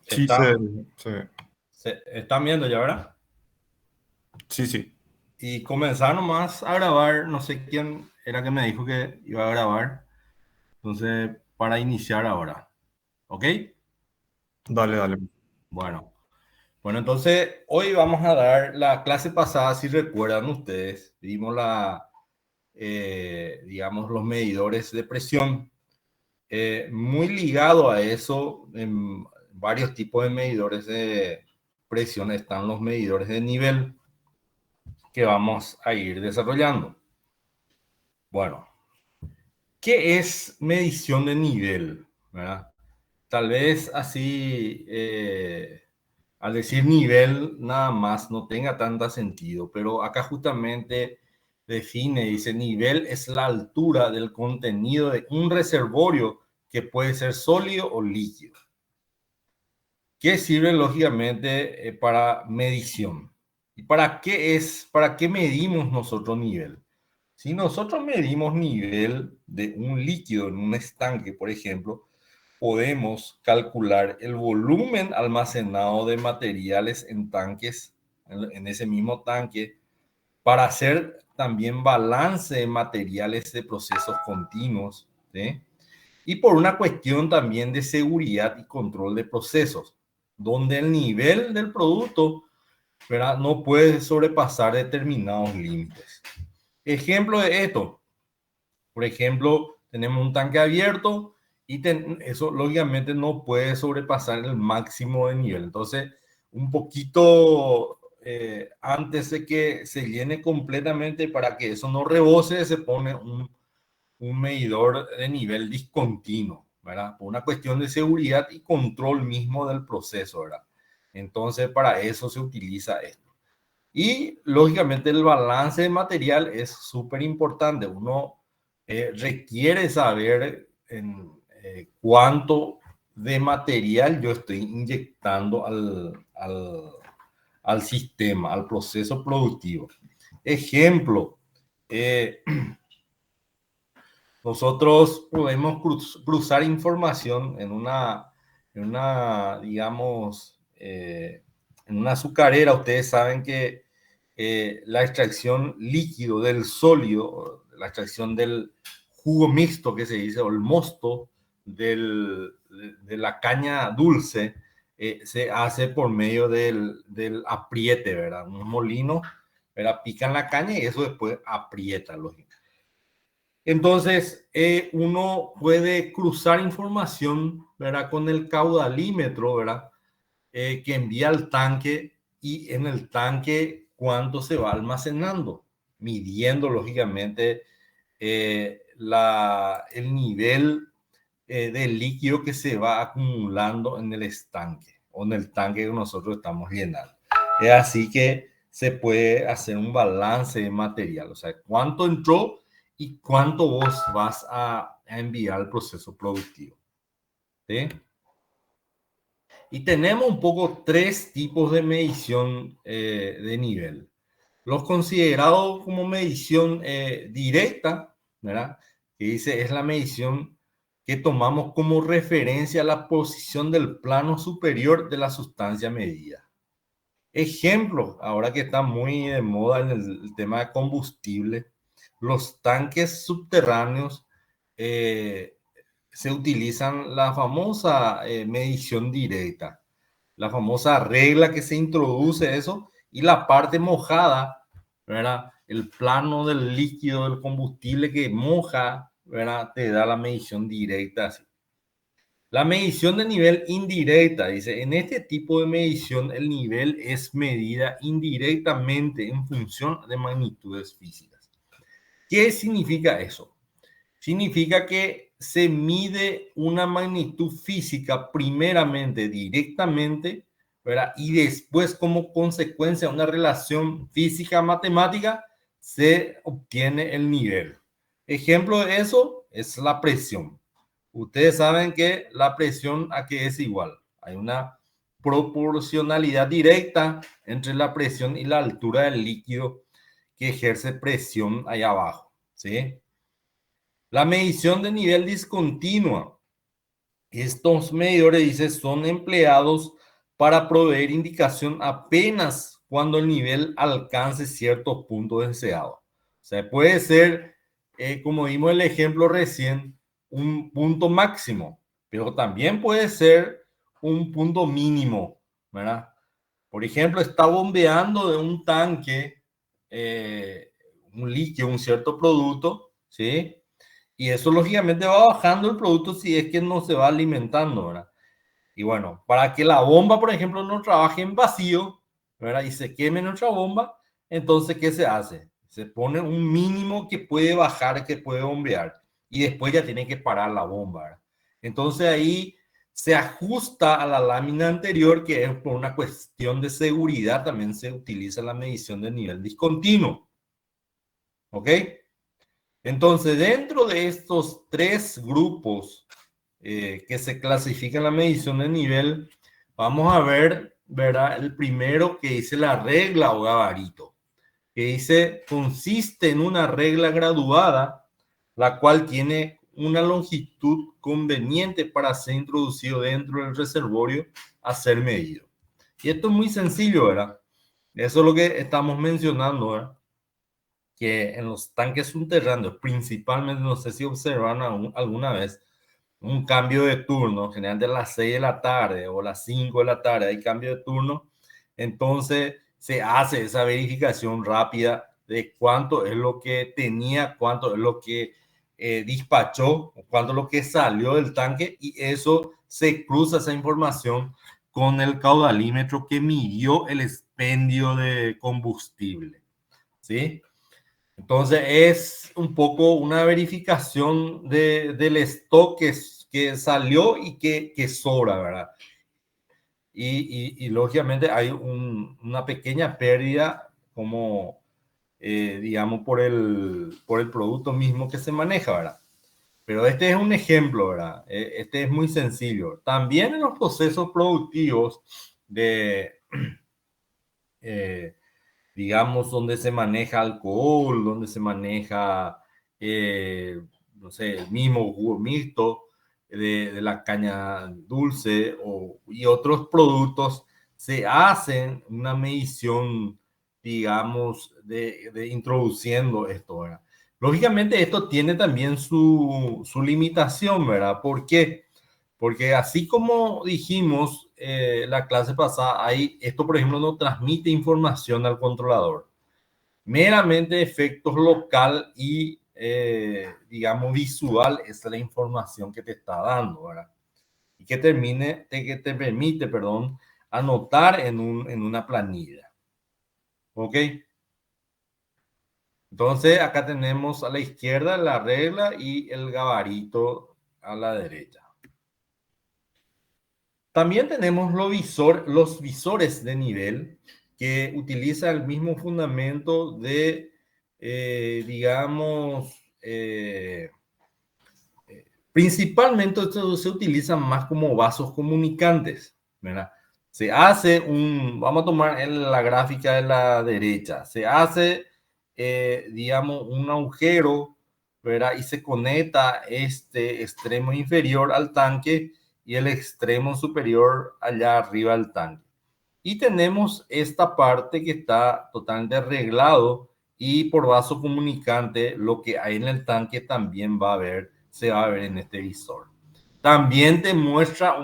Sí, se, Está, se- están viendo ya, ¿verdad? sí, sí. Y comenzar nomás a grabar, no sé quién era que me dijo que iba a grabar, entonces para iniciar ahora, ¿ok? Dale, dale. Bueno, bueno, entonces hoy vamos a dar la clase pasada, si recuerdan ustedes, vimos digamos, los medidores de presión. Muy ligado a eso, en varios tipos de medidores de presión están los medidores de nivel que vamos a ir desarrollando. Bueno, ¿qué es medición de nivel? ¿Verdad? Tal vez así, al decir nivel, nada más no tenga tanta sentido, pero acá justamente define, dice, nivel es la altura del contenido de un reservorio que puede ser sólido o líquido, que sirve lógicamente para medición. ¿Y para qué medimos nosotros nivel? Si nosotros medimos nivel de un líquido en un estanque, por ejemplo, podemos calcular el volumen almacenado de materiales en tanques, en ese mismo tanque, para hacer también balance de materiales de procesos continuos, ¿sí? Y por una cuestión también de seguridad y control de procesos, donde el nivel del producto, ¿verdad?, no puede sobrepasar determinados límites. Ejemplo de esto, por ejemplo, tenemos un tanque abierto y eso lógicamente no puede sobrepasar el máximo de nivel. Entonces, un poquito antes de que se llene completamente, para que eso no rebose, se pone un medidor de nivel discontinuo, ¿verdad? Por una cuestión de seguridad y control mismo del proceso, ¿verdad? Entonces, para eso se utiliza esto. Y lógicamente el balance de material es súper importante. Uno requiere saber cuánto de material yo estoy inyectando al sistema, al proceso productivo. Ejemplo, eh, nosotros podemos cruzar información digamos, en una azucarera. Ustedes saben que la extracción líquido del sólido, la extracción del jugo mixto que se dice, o el mosto de la caña dulce, se hace por medio del apriete, ¿verdad? Un molino, ¿verdad? Pican la caña y eso después aprieta, lógicamente. Entonces, uno puede cruzar información, ¿verdad?, con el caudalímetro, ¿verdad?, que envía al tanque, y en el tanque cuánto se va almacenando, midiendo lógicamente el nivel de líquido que se va acumulando en el estanque o en el tanque que nosotros estamos llenando. Es así que se puede hacer un balance de material, o sea, cuánto entró y cuánto vos vas a enviar al proceso productivo, ¿sí? Y tenemos un poco tres tipos de medición de nivel. Los considerados como medición directa, ¿verdad? Que dice es la medición que tomamos como referencia a la posición del plano superior de la sustancia medida. Ejemplo, ahora que está muy de moda en el tema de combustible, los tanques subterráneos, eh, se utilizan la famosa medición directa, la famosa regla que se introduce eso, y la parte mojada, ¿verdad? El plano del líquido del combustible que moja, ¿verdad?, te da la medición directa así. La medición de nivel indirecta, dice, en este tipo de medición el nivel es medida indirectamente en función de magnitudes físicas. ¿Qué significa eso? Significa que se mide una magnitud física primeramente directamente, ¿verdad?, y después, como consecuencia de una relación física matemática, se obtiene el nivel. Ejemplo de eso es la presión. Ustedes saben que la presión a qué es igual. Hay una proporcionalidad directa entre la presión y la altura del líquido que ejerce presión ahí abajo, ¿sí? La medición de nivel discontinua. Estos medidores, dice, son empleados para proveer indicación apenas cuando el nivel alcance ciertos puntos deseados. O sea, puede ser, como vimos el ejemplo recién, un punto máximo, pero también puede ser un punto mínimo, ¿verdad? Por ejemplo, está bombeando de un tanque un líquido, un cierto producto, ¿sí? Y eso lógicamente va bajando el producto si es que no se va alimentando, ¿verdad? Y bueno, para que la bomba, por ejemplo, no trabaje en vacío, ¿verdad? Y se queme nuestra bomba, entonces, ¿qué se hace? Se pone un mínimo que puede bajar, que puede bombear. Y después ya tiene que parar la bomba, ¿verdad? Entonces ahí se ajusta a la lámina anterior, que es por una cuestión de seguridad, también se utiliza la medición de nivel discontinuo. ¿Ok? Entonces, dentro de estos tres grupos que se clasifican en la medición de nivel, vamos a ver, ¿verdad? El primero que dice la regla o gabarito, que dice consiste en una regla graduada, la cual tiene una longitud conveniente para ser introducido dentro del reservorio a ser medido. Y esto es muy sencillo, ¿verdad? Eso es lo que estamos mencionando, ¿verdad? Que en los tanques subterráneos, principalmente, no sé si observaron alguna vez, un cambio de turno, generalmente a las 6 de la tarde o las 5 de la tarde hay cambio de turno, entonces se hace esa verificación rápida de cuánto es lo que tenía, cuánto es lo que despachó, cuánto es lo que salió del tanque, y eso se cruza esa información con el caudalímetro que midió el expendio de combustible, ¿sí? Entonces es un poco una verificación del stock que salió y que sobra, ¿verdad? Y lógicamente hay una pequeña pérdida como, digamos, por el producto mismo que se maneja, ¿verdad? Pero este es un ejemplo, ¿verdad? Este es muy sencillo. También en los procesos productivos de... digamos, donde se maneja alcohol, donde se maneja, no sé, el mismo jugo mixto de la caña dulce y otros productos, se hacen una medición, digamos, de introduciendo esto, ¿verdad? Lógicamente esto tiene también su limitación, ¿verdad? ¿Por qué? Porque así como dijimos la clase pasada, esto, por ejemplo, no transmite información al controlador. Meramente efectos local y, digamos, visual es la información que te está dando, ¿verdad? Y que te permite, perdón, anotar en una planilla. ¿Ok? Entonces, acá tenemos a la izquierda la regla y el gabarito a la derecha. También tenemos los visores de nivel que utilizan el mismo fundamento de, digamos, principalmente esto se utiliza más como vasos comunicantes, ¿verdad? Se hace vamos a tomar la gráfica de la derecha, se hace, digamos, un agujero, ¿verdad? Y se conecta este extremo inferior al tanque y el extremo superior allá arriba del tanque. Y tenemos esta parte que está totalmente arreglado y por vaso comunicante lo que hay en el tanque también se va a ver en este visor. También te muestra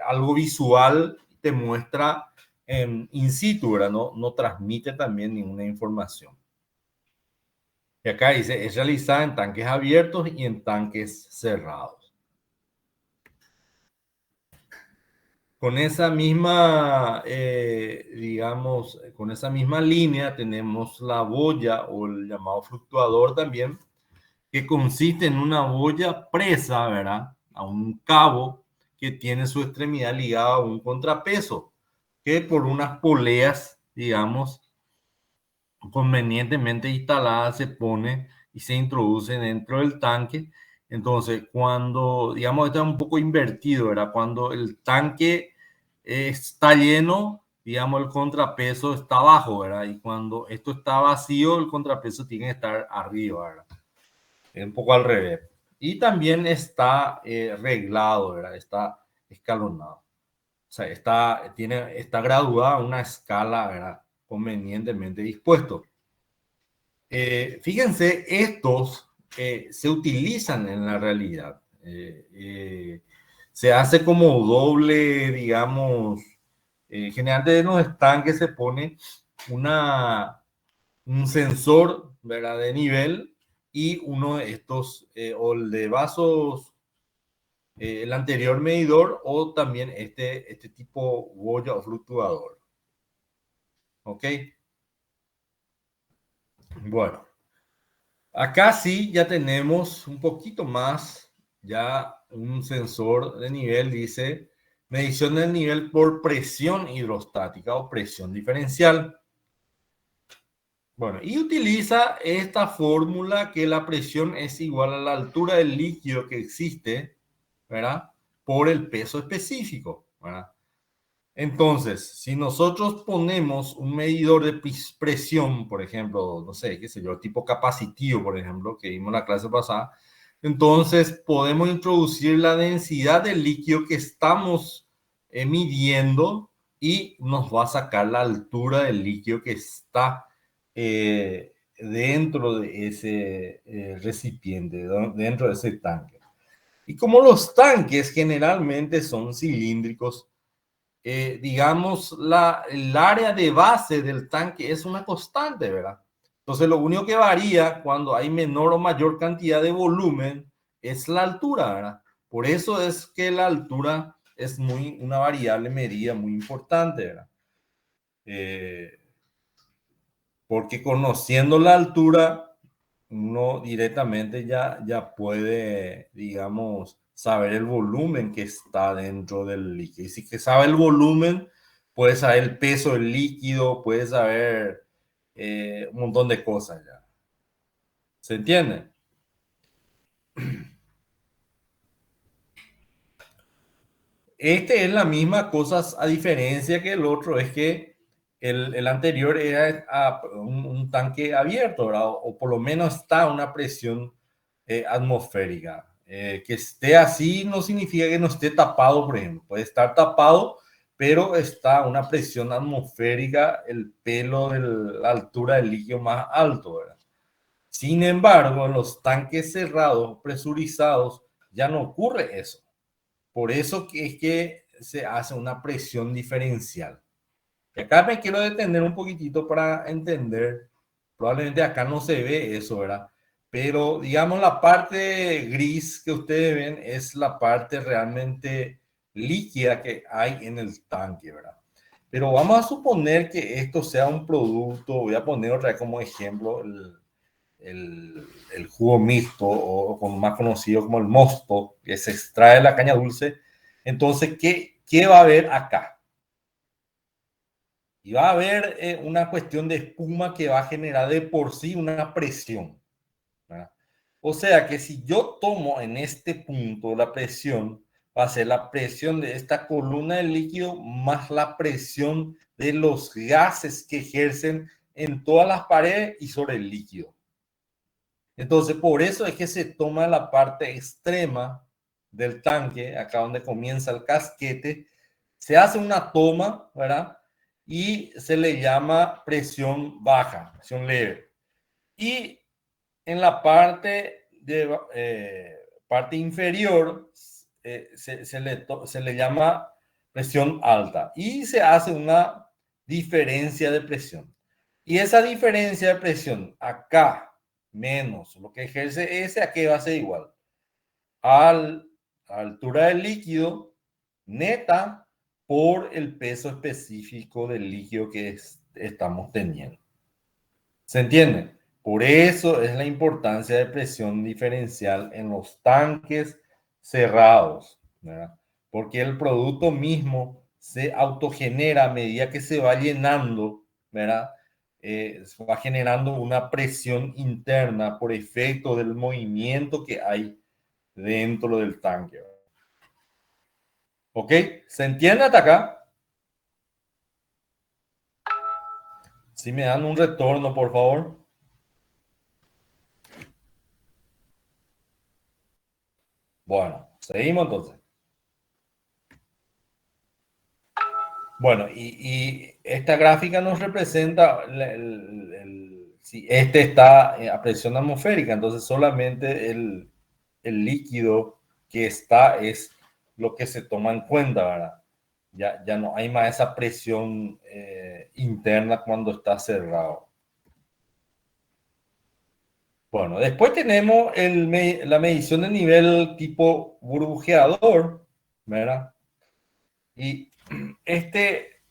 algo visual, te muestra in situ, ¿verdad? No transmite también ninguna información. Y acá dice, es realizada en tanques abiertos y en tanques cerrados. Con esa misma, digamos, con esa misma línea tenemos la boya o el llamado fluctuador también, que consiste en una boya presa, ¿verdad? A un cabo que tiene su extremidad ligada a un contrapeso, que por unas poleas, digamos, convenientemente instalada se pone y se introduce dentro del tanque. Entonces, cuando, digamos, está un poco invertido, ¿verdad? Cuando el tanque está lleno, digamos, el contrapeso está abajo, ¿verdad? Y cuando esto está vacío, el contrapeso tiene que estar arriba, ¿verdad? Es un poco al revés. Y también está reglado, ¿verdad? Está escalonado. O sea, está graduada a una escala, ¿verdad? Convenientemente dispuesto. Fíjense, estos se utilizan en la realidad. Se hace como doble, digamos, generalmente en los estanques se pone un sensor, ¿verdad? De nivel y uno de estos, o el de vasos, el anterior medidor o también este tipo boya o fluctuador. ¿Ok? Bueno, acá sí ya tenemos un poquito más, ya un sensor de nivel, dice medición del nivel por presión hidrostática o presión diferencial. Bueno, y utiliza esta fórmula que la presión es igual a la altura del líquido que existe, ¿verdad? Por el peso específico, ¿verdad? Entonces, si nosotros ponemos un medidor de presión, por ejemplo, no sé, qué sé yo, tipo capacitivo, por ejemplo, que vimos en la clase pasada, entonces podemos introducir la densidad del líquido que estamos midiendo y nos va a sacar la altura del líquido que está dentro de ese recipiente, dentro de ese tanque. Y como los tanques generalmente son cilíndricos, digamos, el área de base del tanque es una constante, ¿verdad? Entonces, lo único que varía cuando hay menor o mayor cantidad de volumen es la altura, ¿verdad? Por eso es que la altura es una variable medida muy importante, ¿verdad? Eh, Porque conociendo la altura, uno directamente ya puede, digamos, saber el volumen que está dentro del líquido. Y si que sabe el volumen, puede saber el peso del líquido, puede saber un montón de cosas ya. ¿Se entiende? Este es la misma cosa, a diferencia que el otro, es que el anterior era un tanque abierto, ¿verdad? O por lo menos está a una presión atmosférica. Que esté así no significa que no esté tapado, por ejemplo. Puede estar tapado, pero está a una presión atmosférica, el pelo de la altura del líquido más alto, ¿verdad? Sin embargo, en los tanques cerrados, presurizados, ya no ocurre eso. Por eso que es que se hace una presión diferencial. Y acá me quiero detener un poquitito para entender, probablemente acá no se ve eso, ¿verdad? Pero digamos la parte gris que ustedes ven es la parte realmente líquida que hay en el tanque, ¿verdad? Pero vamos a suponer que esto sea un producto, voy a poner otra vez como ejemplo el jugo mixto o como más conocido como el mosto, que se extrae de la caña dulce. Entonces, ¿qué va a haber acá? Y va a haber una cuestión de espuma que va a generar de por sí una presión, ¿verdad? O sea que si yo tomo en este punto la presión, va a ser la presión de esta columna de líquido más la presión de los gases que ejercen en todas las paredes y sobre el líquido. Entonces, por eso es que se toma la parte extrema del tanque, acá donde comienza el casquete, se hace una toma, ¿verdad? Y se le llama presión baja, presión leve. Y en la parte inferior se le llama presión alta y se hace una diferencia de presión. Y esa diferencia de presión acá menos lo que ejerce ese, aquí va a ser igual a la altura del líquido neta por el peso específico del líquido que estamos teniendo. ¿Se entiende? Por eso es la importancia de presión diferencial en los tanques cerrados, ¿verdad? Porque el producto mismo se autogenera a medida que se va llenando, ¿verdad? Se va generando una presión interna por efecto del movimiento que hay dentro del tanque. ¿Ok? ¿Se entiende hasta acá? Si me dan un retorno, por favor. Bueno, seguimos entonces. Bueno, y esta gráfica nos representa si este está a presión atmosférica, entonces solamente el líquido que está es lo que se toma en cuenta, ¿verdad? Ya no hay más esa presión interna cuando está cerrado. Bueno, después tenemos la medición de nivel tipo burbujeador, ¿verdad? Y este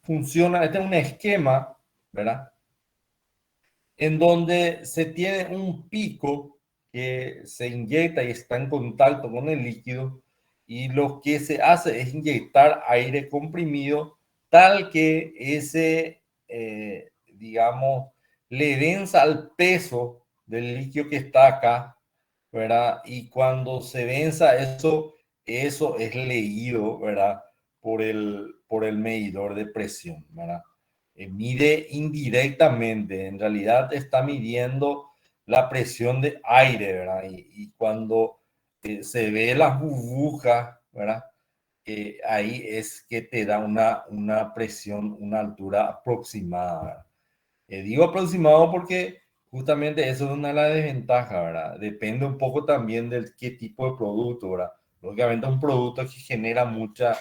funciona, este es un esquema, ¿verdad? En donde se tiene un pico que se inyecta y está en contacto con el líquido y lo que se hace es inyectar aire comprimido tal que ese, digamos, le densa al peso del líquido que está acá, ¿verdad? Y cuando se densa eso, eso es leído, ¿verdad? Por el medidor de presión, ¿verdad? Mide indirectamente, en realidad está midiendo la presión de aire, ¿verdad? Y cuando se ve las burbujas, ¿verdad? Ahí es que te da una presión, una altura aproximada, ¿verdad? Digo aproximado porque justamente eso es una de las desventajas, ¿verdad? Depende un poco también del qué tipo de producto, ¿verdad? Lógicamente un producto que genera muchas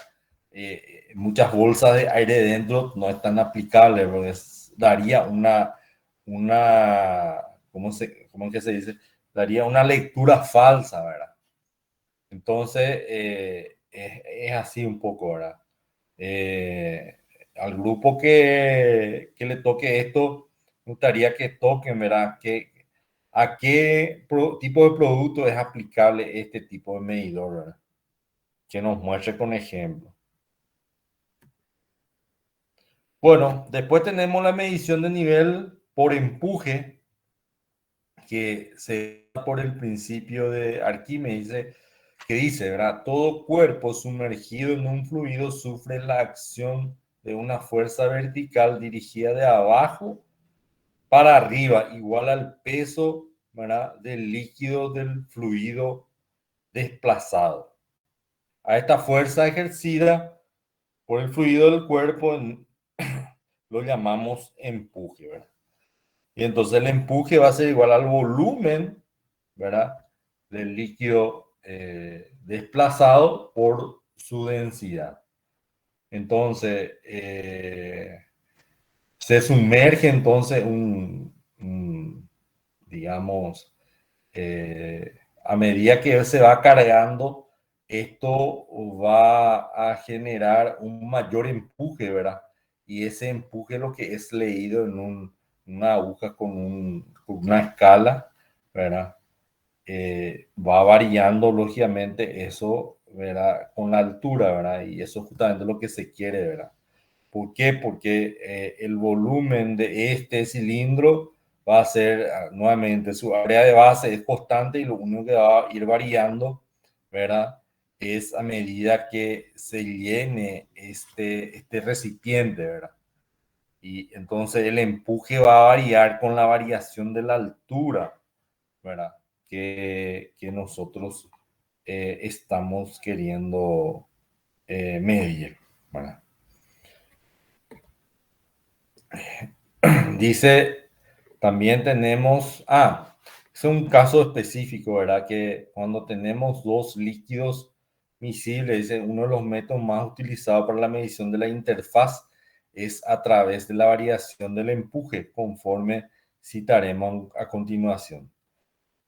bolsas de aire dentro no es tan aplicable, porque daría una, cómo es que se dice? Daría una lectura falsa, ¿verdad? Entonces, es así un poco, ¿verdad? Eh, Al grupo que le toque esto, me gustaría que toquen, ¿verdad? ¿A qué tipo de producto es aplicable este tipo de medidor, ¿verdad? Que nos muestre con ejemplo. Bueno, después tenemos la medición de nivel por empuje, que se da por el principio de Arquímedes, que dice, ¿verdad? Todo cuerpo sumergido en un fluido sufre la acción de una fuerza vertical dirigida de abajo para arriba, igual al peso, ¿verdad? Del líquido del fluido desplazado. A esta fuerza ejercida por el fluido del cuerpo lo llamamos empuje, ¿verdad? Y entonces el empuje va a ser igual al volumen, ¿verdad? Del líquido desplazado por su densidad. Entonces, se sumerge entonces digamos, a medida que se va cargando, esto va a generar un mayor empuje, ¿verdad? Y ese empuje es lo que es leído en una aguja con una escala, ¿verdad? Va variando lógicamente eso, ¿verdad? Con la altura, ¿verdad? Y eso es justamente lo que se quiere, ¿verdad? ¿Por qué? Porque el volumen de este cilindro va a ser, nuevamente, su área de base es constante y lo único que va a ir variando, ¿verdad? Es a medida que se llene este recipiente, ¿verdad? Y entonces el empuje va a variar con la variación de la altura, ¿verdad? Que nosotros estamos queriendo medir, ¿verdad? Dice, también tenemos, es un caso específico, ¿verdad? Que cuando tenemos dos líquidos miscibles, dice, uno de los métodos más utilizados para la medición de la interfaz es a través de la variación del empuje, conforme citaremos a continuación.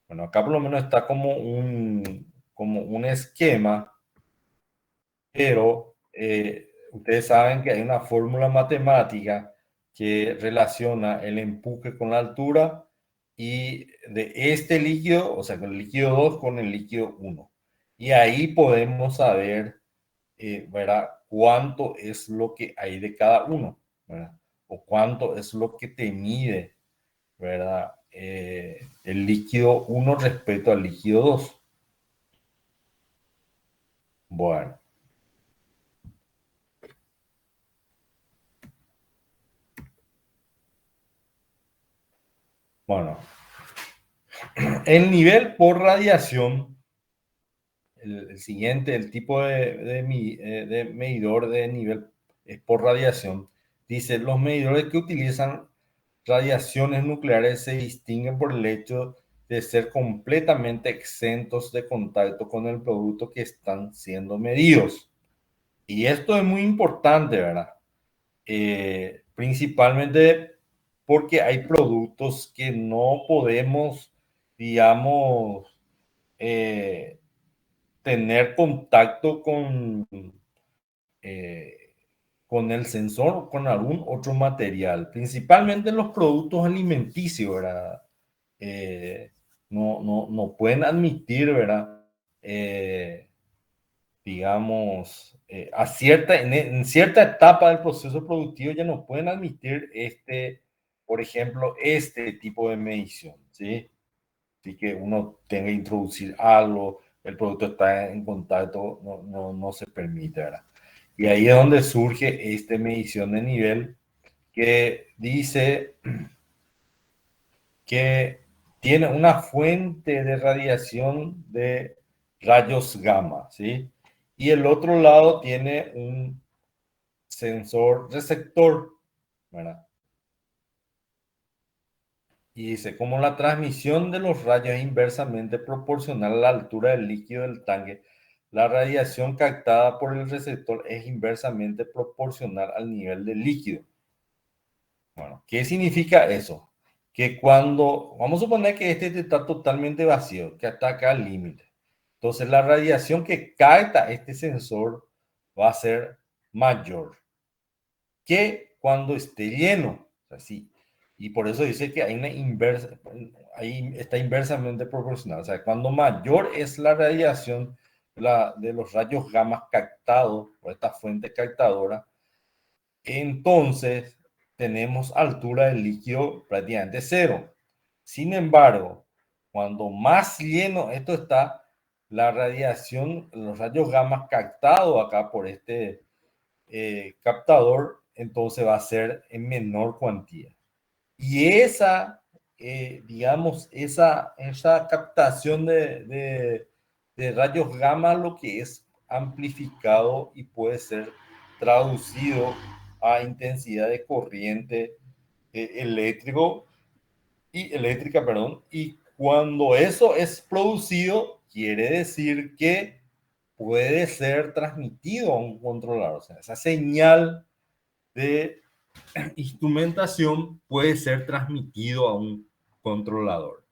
Bueno, acá por lo menos está como un esquema, pero ustedes saben que hay una fórmula matemática que relaciona el empuje con la altura y de este líquido, o sea, con el líquido 2 con el líquido 1. Y ahí podemos saber, ¿verdad? Cuánto es lo que hay de cada uno, ¿verdad? O cuánto es lo que te mide, ¿verdad? El líquido 1 respecto al líquido 2. Bueno, bueno. El nivel por radiación el siguiente, el tipo de medidor de nivel por radiación. Dice, los medidores que utilizan radiaciones nucleares se distinguen por el hecho de ser completamente exentos de contacto con el producto que están siendo medidos. Y esto es muy importante, ¿verdad? Principalmente porque hay productos que no podemos, digamos, tener contacto eh, con el sensor o con algún otro material, principalmente en los productos alimenticios, ¿verdad? No pueden admitir, ¿verdad? Digamos, en cierta etapa del proceso productivo ya no pueden admitir por ejemplo, este tipo de medición, ¿sí? Así que uno tenga que introducir algo, el producto está en contacto, no se permite, ¿verdad? Y ahí es donde surge esta medición de nivel que dice que tiene una fuente de radiación de rayos gamma, ¿sí? Y el otro lado tiene un sensor receptor, ¿verdad? Y dice, como la transmisión de los rayos es inversamente proporcional a la altura del líquido del tanque, la radiación captada por el receptor es inversamente proporcional al nivel del líquido. Bueno, ¿qué significa eso? Que cuando, vamos a suponer que este está totalmente vacío, que está acá al límite. Entonces la radiación que capta este sensor va a ser mayor que cuando esté lleno. Así. Y por eso dice que hay una inversa, ahí está inversamente proporcional. O sea, cuando mayor es la radiación de los rayos gamma captados por esta fuente captadora, entonces tenemos altura del líquido prácticamente cero. Sin embargo, cuando más lleno esto está, la radiación, los rayos gamma captados acá por este captador, entonces va a ser en menor cuantía. Y digamos, esa captación de rayos gamma lo que es amplificado y puede ser traducido a intensidad de corriente eléctrica, perdón, y cuando eso es producido, quiere decir que puede ser transmitido a un controlador. O sea, esa señal de instrumentación puede ser transmitido a un controlador.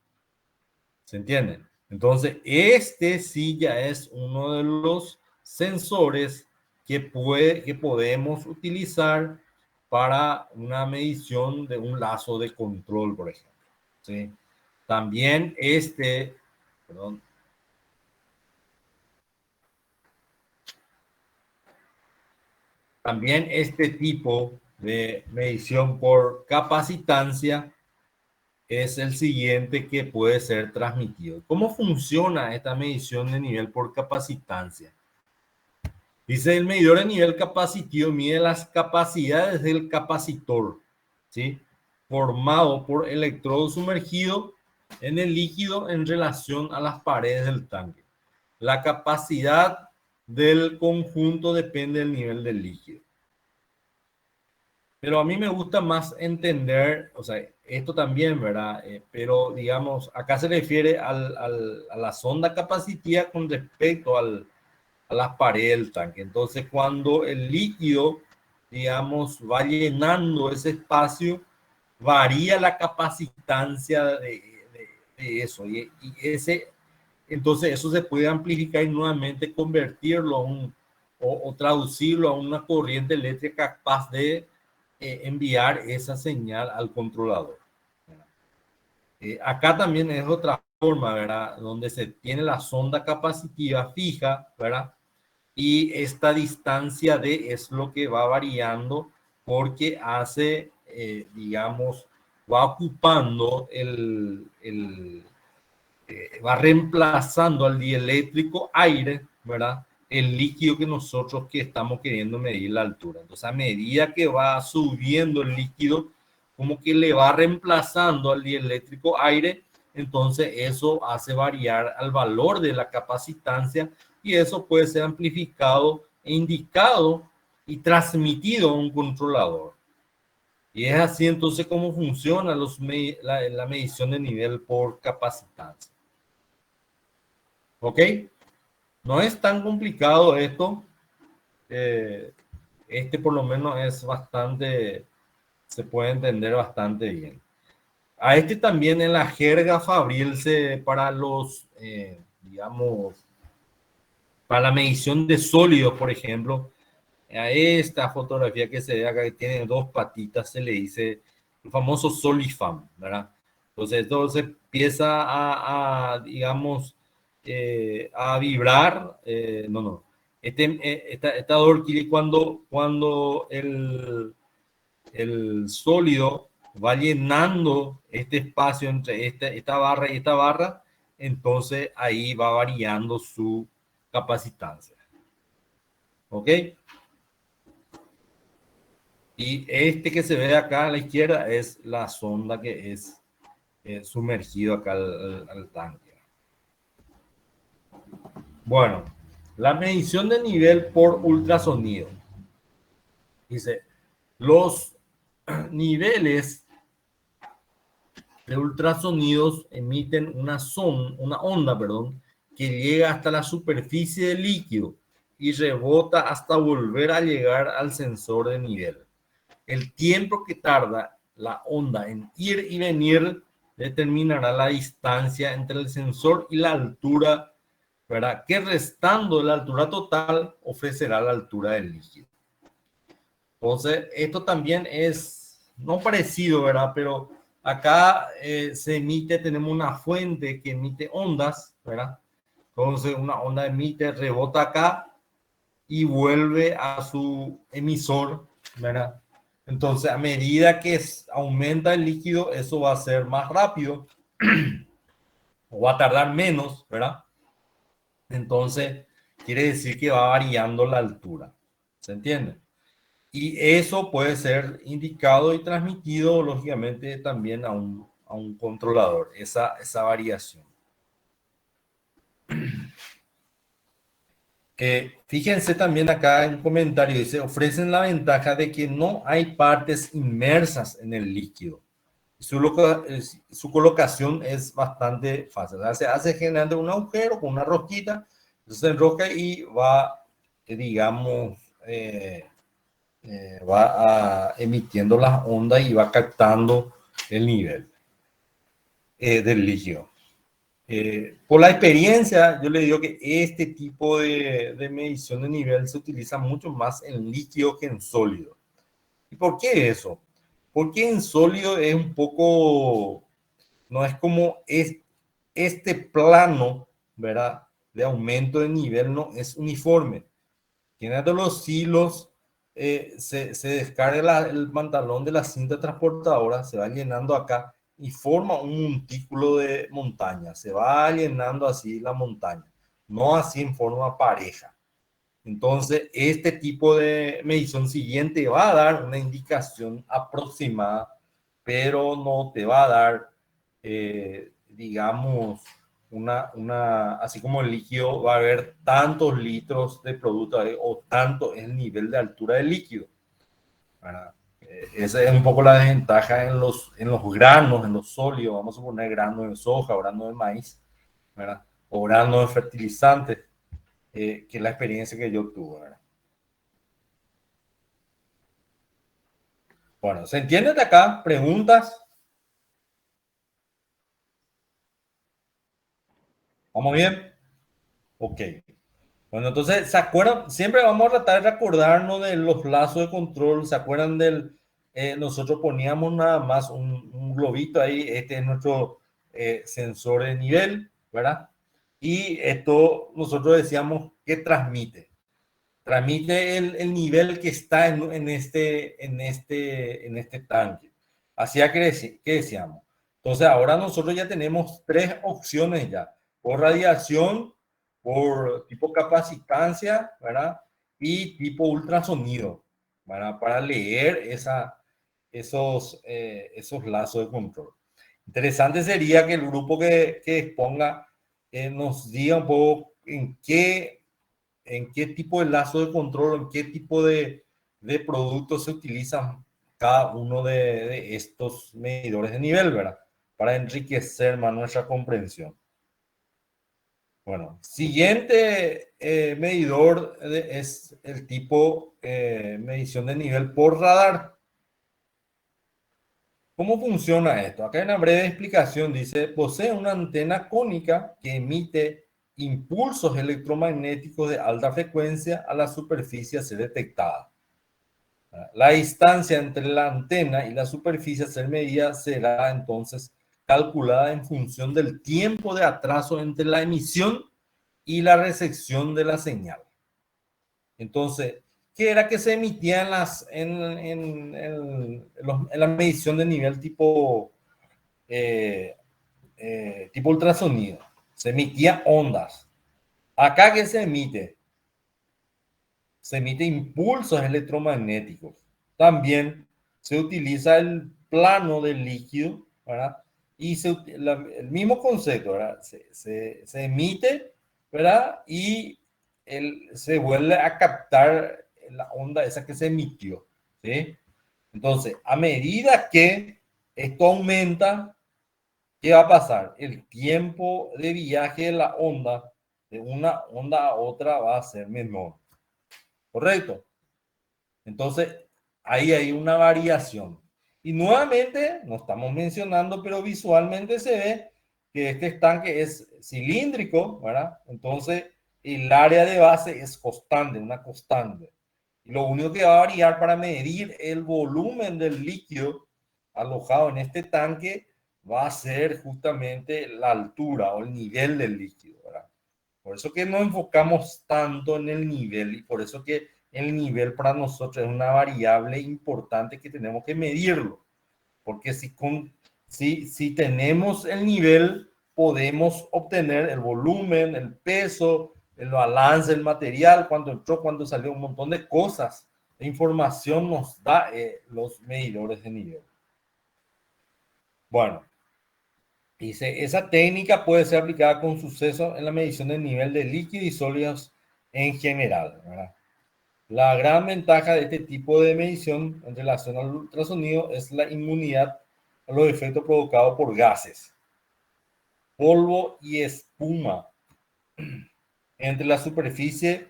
¿Se entiende? Entonces, este sí ya es uno de los sensores que podemos utilizar para una medición de un lazo de control, por ejemplo. ¿Sí? También perdón, también este tipo de medición por capacitancia es el siguiente que puede ser transmitido. ¿Cómo funciona esta medición de nivel por capacitancia? Dice, el medidor de nivel capacitivo mide las capacidades del capacitor, ¿sí? Formado por electrodo sumergido en el líquido en relación a las paredes del tanque. La capacidad del conjunto depende del nivel del líquido. Pero a mí me gusta más entender, o sea, esto también, ¿verdad? Pero digamos, acá se refiere a la sonda capacitiva con respecto a las paredes del tanque. Entonces, cuando el líquido, digamos, va llenando ese espacio, varía la capacitancia de eso. Entonces, eso se puede amplificar y nuevamente convertirlo o traducirlo a una corriente eléctrica capaz de enviar esa señal al controlador. Acá también es otra forma, ¿verdad? Donde se tiene la sonda capacitiva fija, ¿verdad? Y esta distancia D es lo que va variando porque digamos, va ocupando va reemplazando al dieléctrico aire, ¿verdad? El líquido que nosotros que estamos queriendo medir la altura. Entonces, a medida que va subiendo el líquido, como que le va reemplazando al dieléctrico aire, entonces eso hace variar al valor de la capacitancia y eso puede ser amplificado e indicado y transmitido a un controlador. Y es así entonces como funciona la medición de nivel por capacitancia. ¿Ok? No es tan complicado esto. Este por lo menos es bastante, se puede entender bastante bien. A este también en la jerga fabril para los, digamos, para la medición de sólidos, por ejemplo, a esta fotografía que se ve acá, que tiene dos patitas, se le dice el famoso Solifam, ¿verdad? Entonces empieza digamos, a vibrar, no. Esta orquídea, cuando el sólido va llenando este espacio entre esta barra y esta barra, entonces ahí va variando su capacitancia. ¿Ok? Y este que se ve acá a la izquierda es la sonda que es sumergido acá al tanque. Bueno, la medición de nivel por ultrasonido. Dice, los niveles de ultrasonidos emiten una onda, que llega hasta la superficie del líquido y rebota hasta volver a llegar al sensor de nivel. El tiempo que tarda la onda en ir y venir determinará la distancia entre el sensor y la altura, ¿verdad? Que restando la altura total ofrecerá la altura del líquido. Entonces, esto también es no parecido, ¿verdad? Pero acá se emite, tenemos una fuente que emite ondas, ¿verdad? Entonces, una onda emite, rebota acá y vuelve a su emisor, ¿verdad? Entonces, a medida que aumenta el líquido, eso va a ser más rápido o va a tardar menos, ¿verdad? Entonces, quiere decir que va variando la altura. ¿Se entiende? Y eso puede ser indicado y transmitido, lógicamente, también a un controlador, esa variación. Fíjense también acá en un comentario, dice, ofrecen la ventaja de que no hay partes inmersas en el líquido. Su colocación es bastante fácil. Se hace generando un agujero con una rosquita, se enrosca y va, digamos, va emitiendo las ondas y va captando el nivel del líquido. Por la experiencia, yo le digo que este tipo de medición de nivel se utiliza mucho más en líquido que en sólido. ¿Y por qué eso? Porque en sólido es un poco, no es como este plano, ¿verdad? De aumento de nivel no es uniforme. Tiene de los hilos, se descarga el pantalón de la cinta transportadora, se va llenando acá y forma un montículo de montaña. Se va llenando así la montaña, no así en forma pareja. Entonces, este tipo de medición siguiente va a dar una indicación aproximada, pero no te va a dar, digamos, así como el líquido va a haber tantos litros de producto o tanto el nivel de altura del líquido. Esa es un poco la desventaja en los granos, en los sólidos, vamos a poner granos de soja, granos de maíz, ¿verdad? O granos de fertilizantes, que es la experiencia que yo tuve, ¿verdad? Bueno, ¿se entiende de acá? ¿Preguntas? ¿Vamos bien? Ok. Bueno, entonces, ¿se acuerdan? Siempre vamos a tratar de recordarnos de los lazos de control. ¿Se acuerdan nosotros poníamos nada más un globito ahí? Este es nuestro sensor de nivel, ¿verdad? Y esto nosotros decíamos que transmite. Transmite el nivel que está en este tanque. Así que decíamos. Entonces, ahora nosotros ya tenemos tres opciones ya. Por radiación, por tipo capacitancia, ¿verdad? Y tipo ultrasonido, ¿verdad? Para leer esos lazos de control. Interesante sería que el grupo que exponga nos diga un poco en qué en qué tipo de lazo de control, en qué tipo de productos se utilizan cada uno de estos medidores de nivel, ¿verdad? Para enriquecer más nuestra comprensión. Bueno, siguiente medidor es el tipo medición de nivel por radar. ¿Cómo funciona esto? Acá hay una breve explicación. Dice, posee una antena cónica que emite impulsos electromagnéticos de alta frecuencia a la superficie a ser detectada. La distancia entre la antena y la superficie a ser medida será entonces calculada en función del tiempo de atraso entre la emisión y la recepción de la señal. Entonces, ¿qué era que se emitía en la medición de nivel tipo ultrasonido? Se emitía ondas. Acá, ¿qué se emite? Se emite impulsos electromagnéticos. También se utiliza el plano del líquido, ¿verdad? Y el mismo concepto, ¿verdad? Se emite, ¿verdad? Y se vuelve a captar la onda esa que se emitió, ¿sí? Entonces, a medida que esto aumenta, ¿qué va a pasar? El tiempo de viaje de la onda, de una onda a otra, va a ser menor. ¿Correcto? Entonces, ahí hay una variación. Y nuevamente, no estamos mencionando, pero visualmente se ve que este estanque es cilíndrico, ¿verdad? Entonces, el área de base es constante, una constante. Y lo único que va a variar para medir el volumen del líquido alojado en este tanque va a ser justamente la altura o el nivel del líquido, ¿verdad? Por eso que no enfocamos tanto en el nivel y por eso que el nivel para nosotros es una variable importante que tenemos que medirlo. Porque si tenemos el nivel, podemos obtener el volumen, el peso, el balance, el material, cuando entró, cuando salió, un montón de cosas. La información nos da los medidores de nivel. Bueno, dice, esa técnica puede ser aplicada con suceso en la medición del nivel de líquidos y sólidos en general, ¿verdad? La gran ventaja de este tipo de medición en relación al ultrasonido es la inmunidad a los efectos provocados por gases, polvo y espuma entre la superficie,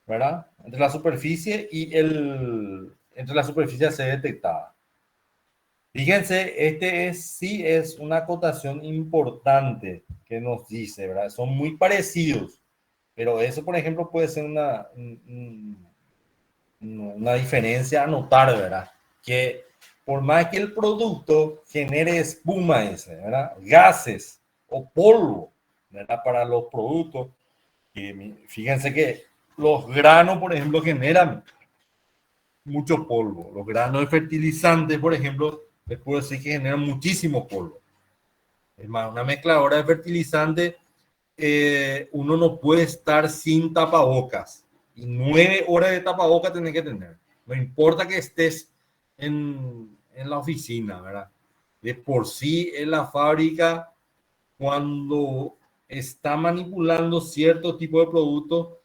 ¿verdad? Entre la superficie y entre la superficie a ser detectada. Fíjense, sí es una acotación importante que nos dice, ¿verdad? Son muy parecidos, pero eso, por ejemplo, puede ser una diferencia a notar, ¿verdad? Que por más que el producto genere espuma, ¿verdad? Gases o polvo, ¿verdad? Para los productos, fíjense que los granos, por ejemplo, generan mucho polvo. Los granos de fertilizantes, por ejemplo, les puedo decir que generan muchísimo polvo. Es más, una mezcladora de fertilizantes, uno no puede estar sin tapabocas. Y 9 horas de tapabocas tenés que tener. No importa que estés en la oficina, ¿verdad? De por sí en la fábrica, cuando está manipulando cierto tipo de productos,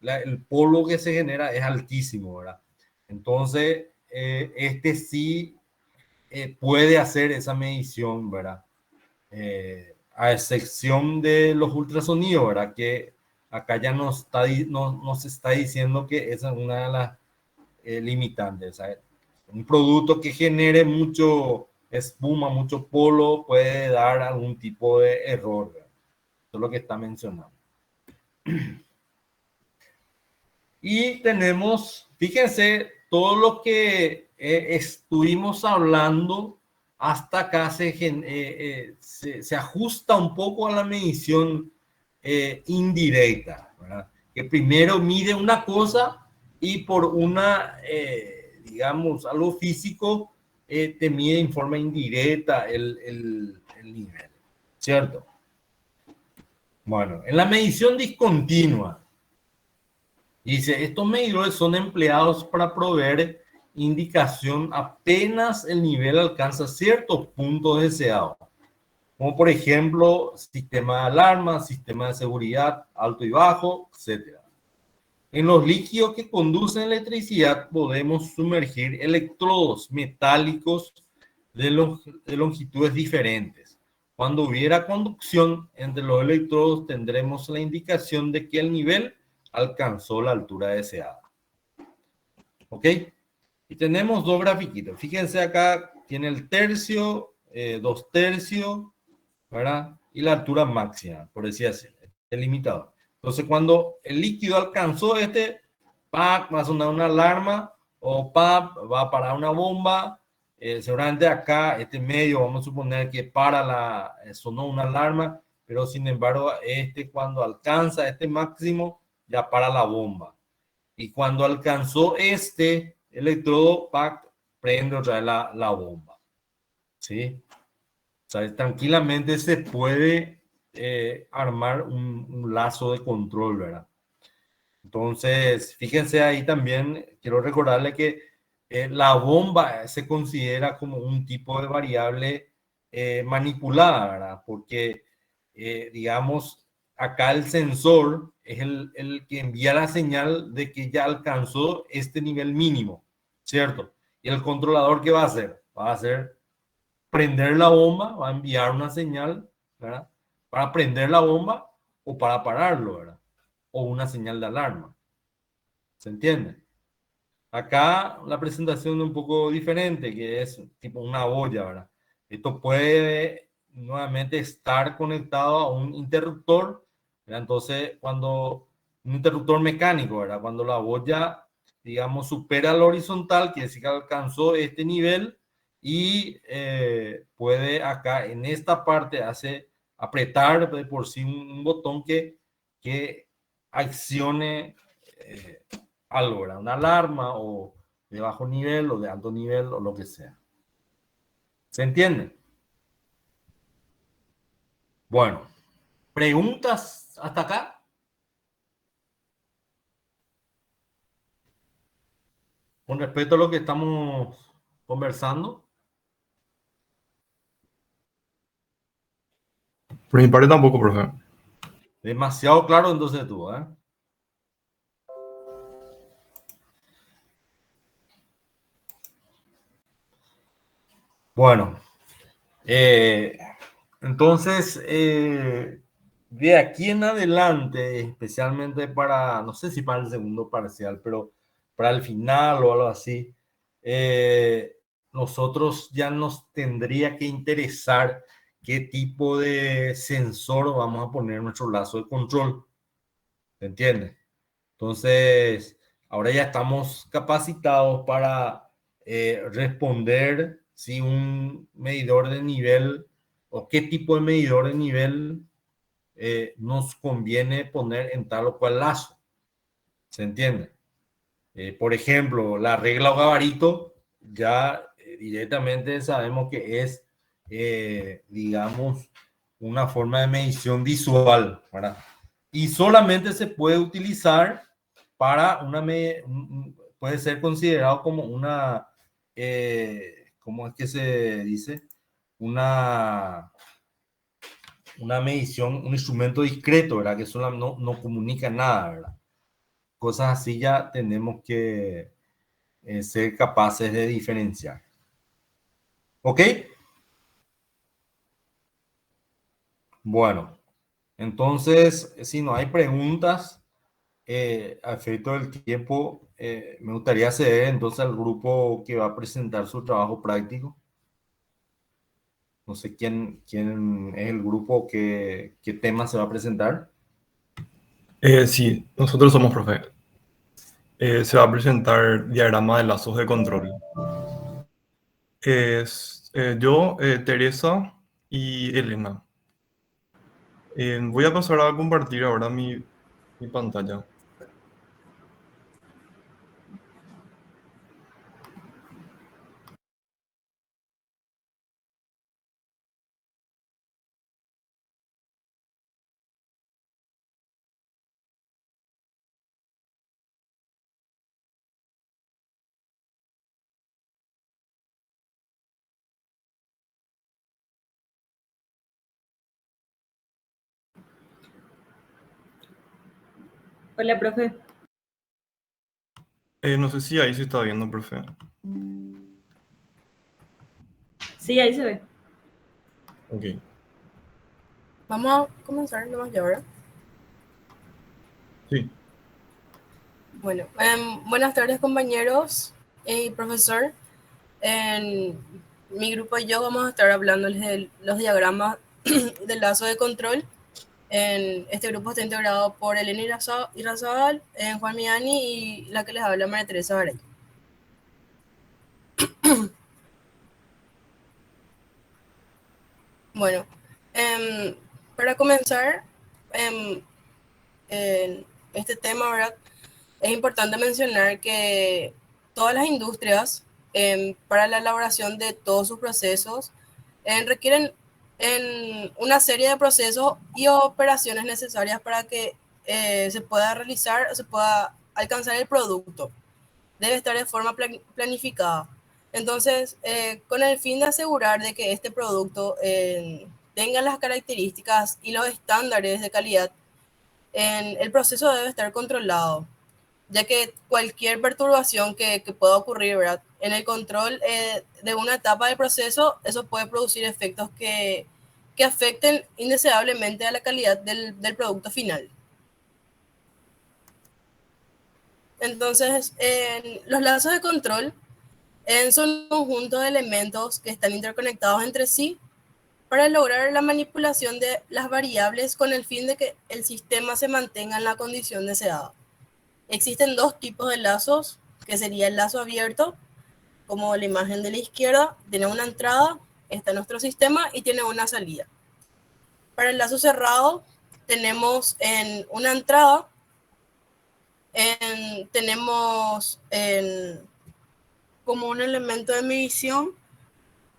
el polvo que se genera es altísimo, ¿verdad? Entonces, sí puede hacer esa medición, ¿verdad? A excepción de los ultrasonidos, ¿verdad? Que acá ya nos está diciendo que esa es una de las limitantes. ¿Sabes? Un producto que genere mucho espuma, mucho polvo, puede dar algún tipo de error, ¿verdad? Eso es lo que está mencionando. Y tenemos, fíjense, todo lo que estuvimos hablando hasta acá se ajusta un poco a la medición indirecta, ¿verdad? Que primero mide una cosa y por digamos, algo físico, te mide en forma indirecta el nivel, ¿cierto? Bueno, en la medición discontinua, dice, estos medidores son empleados para proveer indicación apenas el nivel alcanza ciertos puntos deseados, como por ejemplo, sistema de alarma, sistema de seguridad, alto y bajo, etc. En los líquidos que conducen electricidad podemos sumergir electrodos metálicos de longitudes diferentes. Cuando hubiera conducción entre los electrodos, tendremos la indicación de que el nivel alcanzó la altura deseada. ¿Ok? Y tenemos dos grafiquitos. Fíjense acá, tiene el tercio, 2 tercios, ¿verdad? Y la altura máxima, por decir así, el limitador. Entonces, cuando el líquido alcanzó ¡pac! Va a sonar una alarma, o ¡pap! Va a parar una bomba. Seguramente acá, este medio, vamos a suponer que sonó una alarma, pero sin embargo, cuando alcanza este máximo, ya para la bomba. Y cuando alcanzó este electrodo, ¡pac! Prende otra vez la bomba. ¿Sí? O sea, tranquilamente se puede armar un lazo de control, ¿verdad? Entonces, fíjense ahí también, quiero recordarle que la bomba se considera como un tipo de variable manipulada, ¿verdad? Porque, digamos, acá el sensor es el que envía la señal de que ya alcanzó este nivel mínimo, ¿cierto? Y el controlador, ¿qué va a hacer? Va a hacer prender la bomba, va a enviar una señal, ¿verdad? Para prender la bomba o para pararlo, ¿verdad? O una señal de alarma. ¿Se entiende? Acá la presentación es un poco diferente, que es tipo una olla, ¿verdad? Esto puede nuevamente estar conectado a un interruptor, ¿verdad? Entonces, cuando un interruptor mecánico, ¿verdad? Cuando la olla, digamos, supera el horizontal, quiere decir que alcanzó este nivel y puede acá en esta parte hace apretar de por sí un botón que accione algo, ¿verdad? Una alarma o de bajo nivel o de alto nivel o lo que sea. ¿Se entiende? Bueno, ¿preguntas hasta acá? Con respecto a lo que estamos conversando. Por mi parte tampoco, profe. Demasiado claro entonces tú, ¿eh? Bueno, eh, entonces, de aquí en adelante, especialmente para, no sé si para el segundo parcial, pero para el final o algo así, eh, nosotros ya nos tendría que interesar qué tipo de sensor vamos a poner en nuestro lazo de control. ¿Se entiende? Entonces, ahora ya estamos capacitados para responder si un medidor de nivel o qué tipo de medidor de nivel nos conviene poner en tal o cual lazo. ¿Se entiende? Por ejemplo, la regla o gabarito ya directamente sabemos que es, digamos, una forma de medición visual, ¿verdad? Y solamente se puede utilizar para puede ser considerado como ¿cómo es que se dice? Una, una medición, un instrumento discreto, ¿verdad? Que solo no comunica nada, ¿verdad? Cosas así ya tenemos que ser capaces de diferenciar. ¿Ok? Bueno, entonces, si no hay preguntas, a efecto del tiempo, me gustaría ceder entonces al grupo que va a presentar su trabajo práctico. No sé quién es el grupo, qué tema se va a presentar. Sí, nosotros somos, profe. Se va a presentar diagrama de lazos de control. Es yo, Teresa y Elena. Voy a pasar a compartir ahora mi pantalla. Hola, profe. No sé si ahí se está viendo, profe. Sí, ahí se ve. Ok. Vamos a comenzar nomás ya, ¿verdad? Sí. Bueno, buenas tardes compañeros y profesor. En mi grupo y yo vamos a estar hablándoles de los diagramas del lazo de control. En este grupo está integrado por Elena Irrazabal, Juan Miani y la que les habla María Teresa Varay. Bueno, para comenzar en este tema, ¿verdad? Es importante mencionar que todas las industrias, para la elaboración de todos sus procesos, requieren una serie de procesos y operaciones necesarias para que se pueda realizar, se pueda alcanzar el producto. Debe estar de forma planificada. Entonces, con el fin de asegurar de que este producto tenga las características y los estándares de calidad, el proceso debe estar controlado, ya que cualquier perturbación que pueda ocurrir, ¿verdad? En el control de una etapa del proceso, eso puede producir efectos que afecten indeseablemente a la calidad del producto final. Entonces, los lazos de control son un conjunto de elementos que están interconectados entre sí para lograr la manipulación de las variables con el fin de que el sistema se mantenga en la condición deseada. Existen dos tipos de lazos, que sería el lazo abierto, como la imagen de la izquierda, tiene una entrada, está en nuestro sistema y tiene una salida. Para el lazo cerrado tenemos una entrada, tenemos como un elemento de medición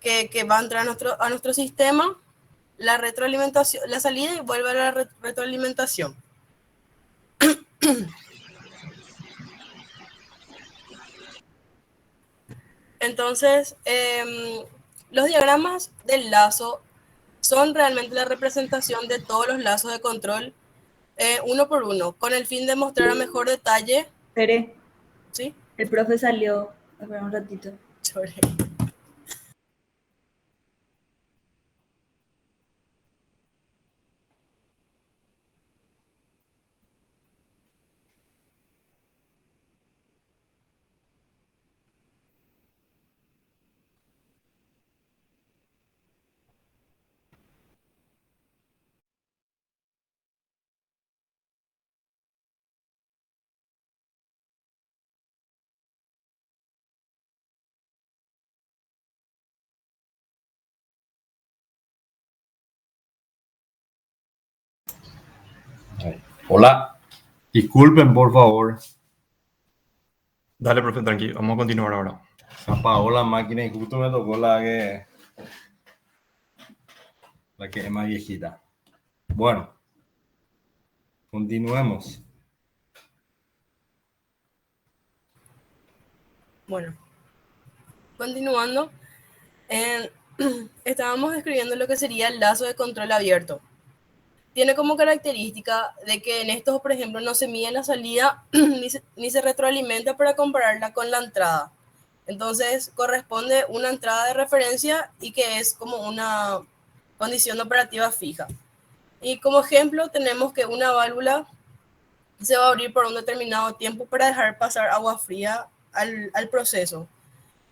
que va a entrar a nuestro sistema, la retroalimentación, la salida y vuelve a la retroalimentación. Entonces, los diagramas del lazo son realmente la representación de todos los lazos de control, uno por uno, con el fin de mostrar a mejor detalle. Tere, ¿Sí? el profe salió. Espera un ratito. Sobre. Hola, disculpen por favor. Dale, profe, tranqui. Vamos a continuar ahora. Se apagó la máquina y justo me tocó la que es más viejita. Bueno, continuemos. Bueno, continuando, estábamos describiendo lo que sería el lazo de control abierto. Tiene como característica de que en estos, por ejemplo, no se mide la salida ni se retroalimenta para compararla con la entrada. Entonces, corresponde una entrada de referencia y que es como una condición operativa fija. Y como ejemplo, tenemos que una válvula se va a abrir por un determinado tiempo para dejar pasar agua fría al proceso.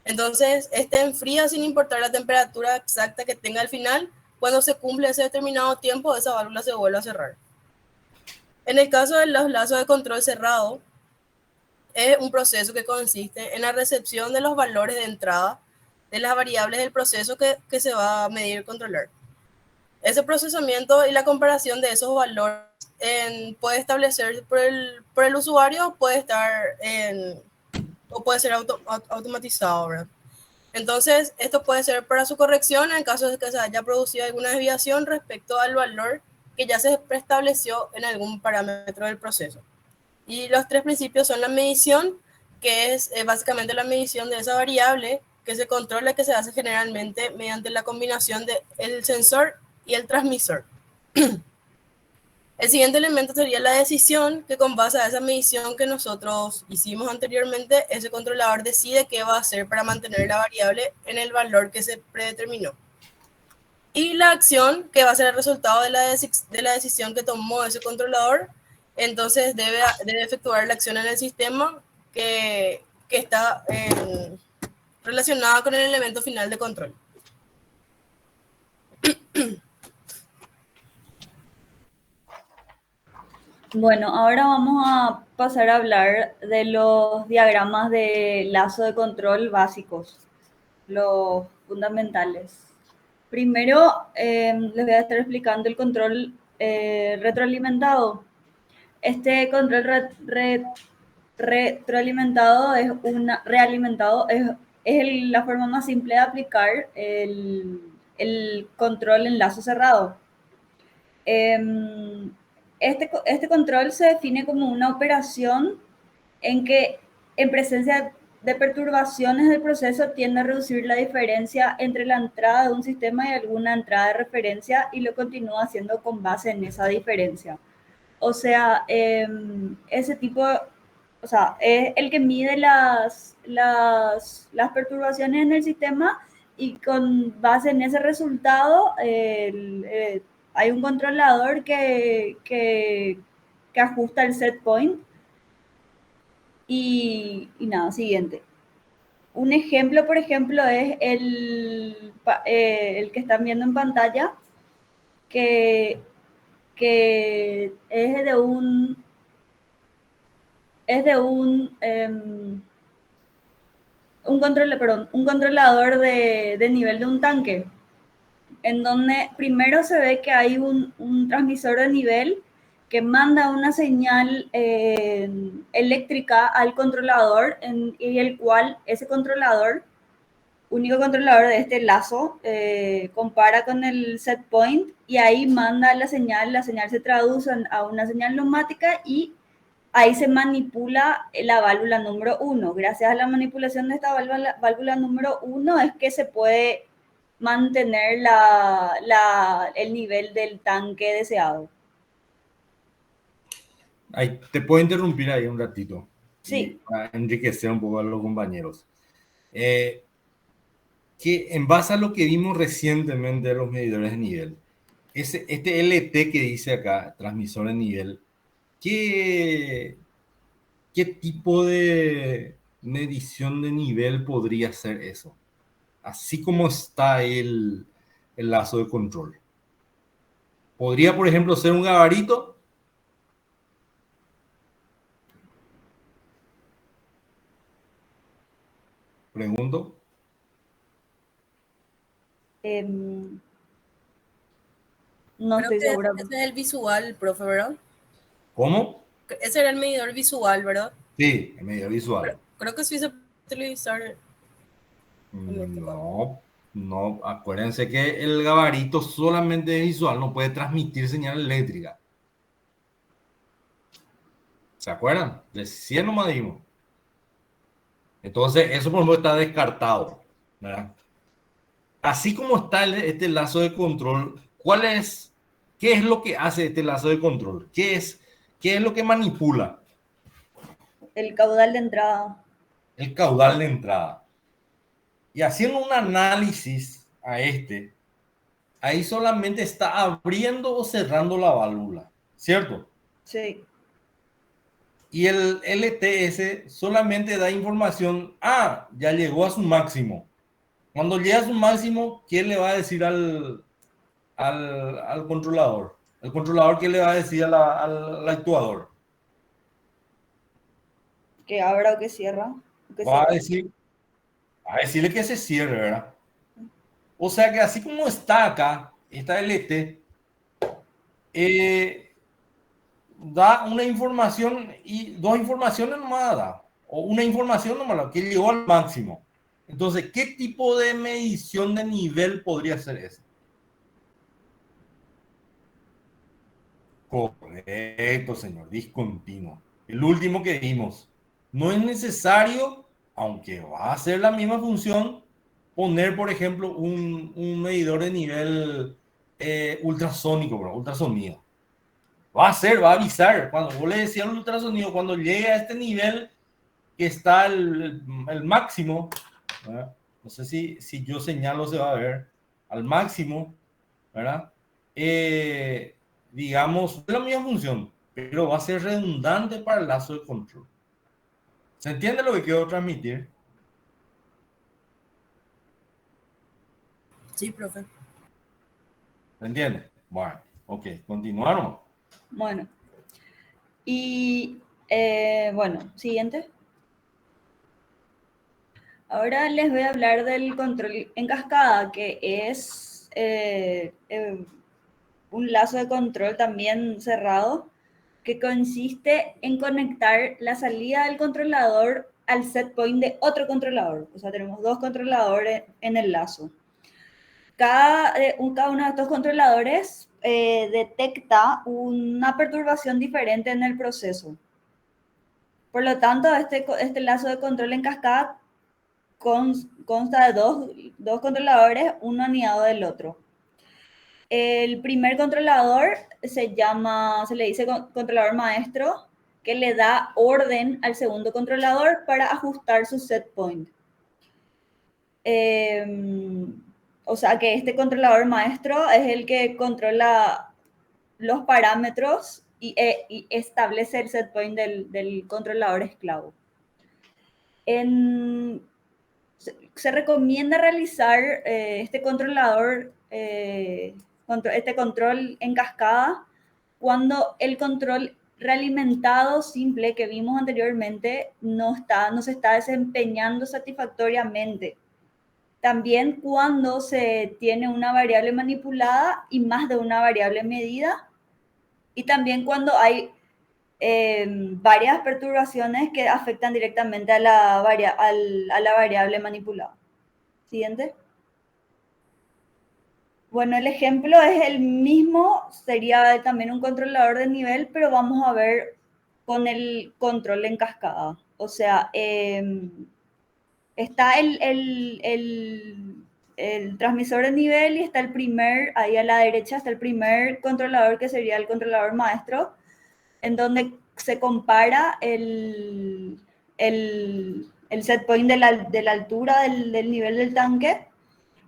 Entonces, este enfría sin importar la temperatura exacta que tenga al final. Cuando se cumple ese determinado tiempo, esa válvula se vuelve a cerrar. En el caso de los lazos de control cerrado, es un proceso que consiste en la recepción de los valores de entrada de las variables del proceso que se va a medir y controlar. Ese procesamiento y la comparación de esos valores puede establecerse por el usuario, puede estar o puede ser automatizado, ¿verdad? Entonces, esto puede ser para su corrección en caso de que se haya producido alguna desviación respecto al valor que ya se preestableció en algún parámetro del proceso. Y los tres principios son la medición, que es básicamente la medición de esa variable que se controla, que se hace generalmente mediante la combinación del sensor y el transmisor. El siguiente elemento sería la decisión, que con base a esa medición que nosotros hicimos anteriormente, ese controlador decide qué va a hacer para mantener la variable en el valor que se predeterminó. Y la acción, que va a ser el resultado de la decisión que tomó ese controlador, entonces debe efectuar la acción en el sistema que está relacionada con el elemento final de control. Bueno, ahora vamos a pasar a hablar de los diagramas de lazo de control básicos, los fundamentales. Primero, les voy a estar explicando el control retroalimentado. Este control retroalimentado realimentado es la forma más simple de aplicar el control en lazo cerrado. Este control se define como una operación en que en presencia de perturbaciones del proceso tiende a reducir la diferencia entre la entrada de un sistema y alguna entrada de referencia y lo continúa haciendo con base en esa diferencia. O sea, ese tipo, o sea, es el que mide las perturbaciones en el sistema y con base en ese resultado hay un controlador que ajusta el set point. Y nada, siguiente. Un ejemplo, por ejemplo, es el que están viendo en pantalla, que es de un controlador de nivel de un tanque, en donde primero se ve que hay un transmisor de nivel que manda una señal eléctrica al controlador y el cual ese controlador, único controlador de este lazo, compara con el set point y ahí manda la señal se traduce a una señal neumática y ahí se manipula la válvula número 1. Gracias a la manipulación de esta válvula número 1 es que se puede mantener el nivel del tanque deseado. Ay, te puedo interrumpir ahí un ratito. Sí. Para enriquecer un poco a los compañeros. Que en base a lo que vimos recientemente de los medidores de nivel, este LT que dice acá, transmisor de nivel, ¿qué tipo de medición de nivel podría ser eso? Así como está el lazo de control. ¿Podría, por ejemplo, ser un gabarito? Pregunto. No Creo estoy que segura. ese es el visual, profe, ¿verdad? ¿Cómo? Ese era el medidor visual, ¿verdad? Sí, el medidor visual. Creo que sí se puede utilizar. No, acuérdense que el gabarito solamente es visual, no puede transmitir señal eléctrica. ¿Se acuerdan? De 100 nomás dimos. Entonces, eso por ejemplo está descartado, ¿verdad? Así como está este lazo de control, ¿qué es lo que hace este lazo de control? ¿Qué es lo que manipula? El caudal de entrada. El caudal de entrada. Y haciendo un análisis ahí solamente está abriendo o cerrando la válvula, ¿cierto? Sí. Y el LTS solamente da información, ya llegó a su máximo. Cuando llega a su máximo, ¿quién le va a decir al controlador? El controlador, ¿qué le va a decir al actuador? Que abra o que cierra. Va a decirle que se cierre, ¿verdad? O sea que así como está acá, esta LT, da una información y dos informaciones nomás da, o una información nomás, que llegó al máximo. Entonces, ¿qué tipo de medición de nivel podría ser ese? Correcto, señor, discontinuo. El último que vimos. No es necesario, aunque va a hacer la misma función, poner, por ejemplo, un medidor de nivel ultrasónico, bro, ultrasonido. va a avisar. Cuando vos le decías al ultrasonido, cuando llegue a este nivel que está el máximo, ¿verdad? No sé si yo señalo se va a ver, al máximo, ¿verdad? Digamos, es la misma función, pero va a ser redundante para el lazo de control. ¿Se entiende lo que quiero transmitir? Sí, profe. ¿Se entiende? Bueno, ok, continuaron. Bueno, y bueno, siguiente. Ahora les voy a hablar del control en cascada, que es un lazo de control también cerrado, que consiste en conectar la salida del controlador al set point de otro controlador. O sea, tenemos dos controladores en el lazo. Cada uno de estos controladores detecta una perturbación diferente en el proceso. Por lo tanto, este lazo de control en cascada consta de dos controladores, uno anidado del otro. El primer controlador se le dice controlador maestro, que le da orden al segundo controlador para ajustar su set point. O sea que este controlador maestro es el que controla los parámetros y establece el set point del controlador esclavo. Se recomienda realizar este control en cascada cuando el control realimentado simple que vimos anteriormente no se está desempeñando satisfactoriamente. También cuando se tiene una variable manipulada y más de una variable medida. Y también cuando hay varias perturbaciones que afectan directamente a la variable manipulada. Siguiente. Bueno, el ejemplo es el mismo, sería también un controlador de nivel, pero vamos a ver con el control en cascada. O sea, está el transmisor de nivel y está ahí a la derecha está el primer controlador que sería el controlador maestro, en donde se compara el set point de la altura del nivel del tanque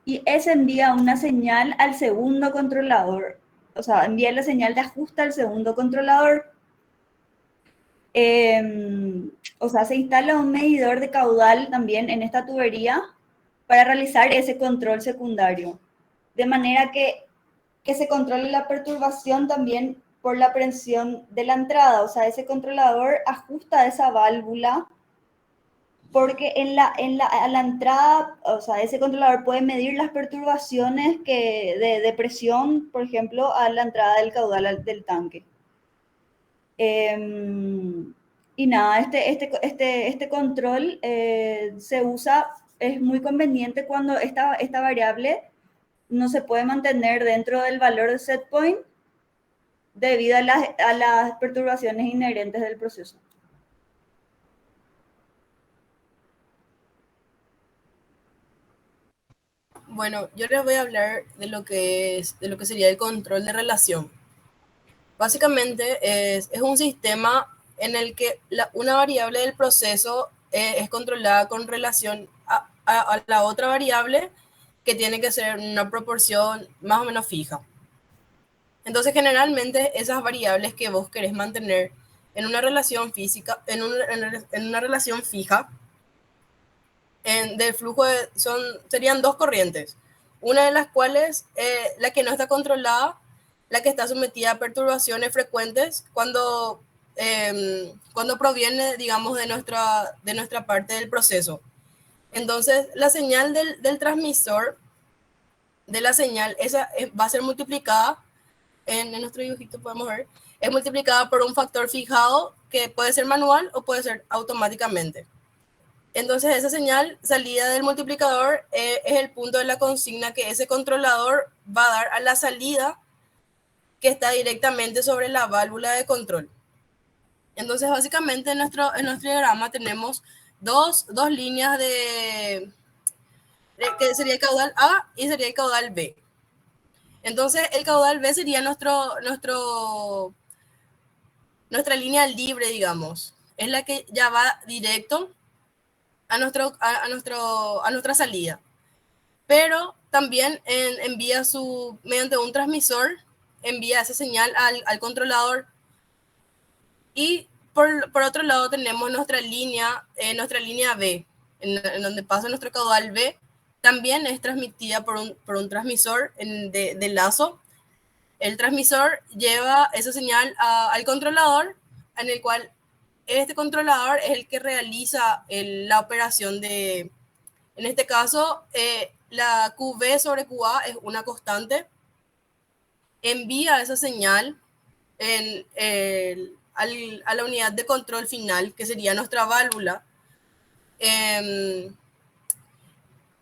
y ese envía una señal al segundo controlador. O sea, envía la señal de ajuste al segundo controlador. O sea, se instala un medidor de caudal también en esta tubería para realizar ese control secundario. De manera que se controle la perturbación también por la presión de la entrada. O sea, ese controlador ajusta esa válvula porque a la entrada, o sea, ese controlador puede medir las perturbaciones de presión, por ejemplo, a la entrada del caudal del tanque. Y nada, este control se usa, es muy conveniente cuando esta variable no se puede mantener dentro del valor de set point debido a las perturbaciones inherentes del proceso. Bueno, yo les voy a hablar de lo que sería el control de relación. Básicamente es un sistema en el que una variable del proceso es controlada con relación a la otra variable que tiene que ser una proporción más o menos fija. Entonces, generalmente esas variables que vos querés mantener en una relación física, en una relación fija, del flujo serían dos corrientes. Una de las cuales, la que no está controlada, la que está sometida a perturbaciones frecuentes cuando proviene, digamos, de nuestra parte del proceso. Entonces, la señal del transmisor de la señal, esa va a ser multiplicada, en nuestro dibujito podemos ver, es multiplicada por un factor fijado que puede ser manual o puede ser automáticamente. Entonces, esa señal salida del multiplicador es el punto de la consigna que ese controlador va a dar a la salida que está directamente sobre la válvula de control. Entonces, básicamente en nuestro diagrama tenemos dos líneas que sería el caudal A y sería el caudal B. Entonces, el caudal B sería nuestro nuestra línea libre, digamos, es la que ya va directo a nuestra salida. Pero también envía mediante un transmisor, envía esa señal al controlador. Y por otro lado tenemos nuestra línea B, en donde pasa nuestro caudal B, también es transmitida por un transmisor de lazo. El transmisor lleva esa señal al controlador, en el cual este controlador es el que realiza la operación en este caso, la QV sobre QA es una constante, envía esa señal a la unidad de control final, que sería nuestra válvula,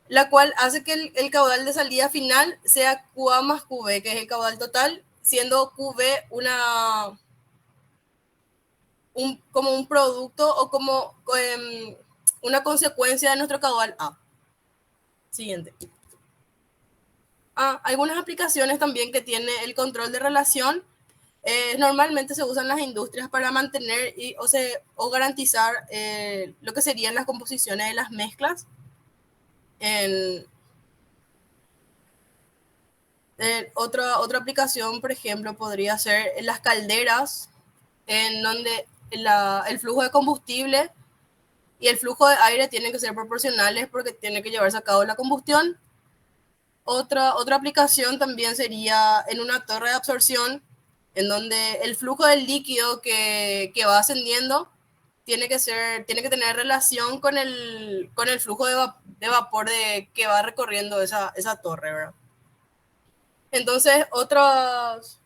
la cual hace que el caudal de salida final sea QA más QV, que es el caudal total, siendo QV como un producto o como una consecuencia de nuestro caudal A. Siguiente. Algunas aplicaciones también que tiene el control de relación. Normalmente se usan las industrias para mantener o garantizar lo que serían las composiciones de las mezclas. Otra aplicación, por ejemplo, podría ser en las calderas, en donde el flujo de combustible y el flujo de aire tienen que ser proporcionales porque tiene que llevarse a cabo la combustión. Otra aplicación también sería en una torre de absorción, en donde el flujo del líquido que va ascendiendo tiene que tener relación con el flujo de vapor que va recorriendo esa torre, ¿verdad? Entonces, otros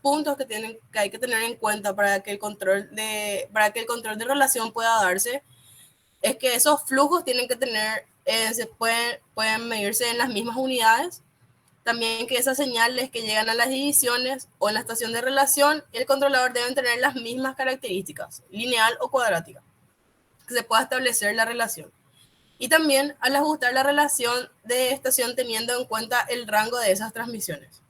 puntos que hay que tener en cuenta para que el control de relación pueda darse es que esos flujos tienen que tener, pueden medirse en las mismas unidades. También que esas señales que llegan a las divisiones o en la estación de relación, el controlador deben tener las mismas características, lineal o cuadrática, que se pueda establecer la relación. Y también al ajustar la relación de estación teniendo en cuenta el rango de esas transmisiones.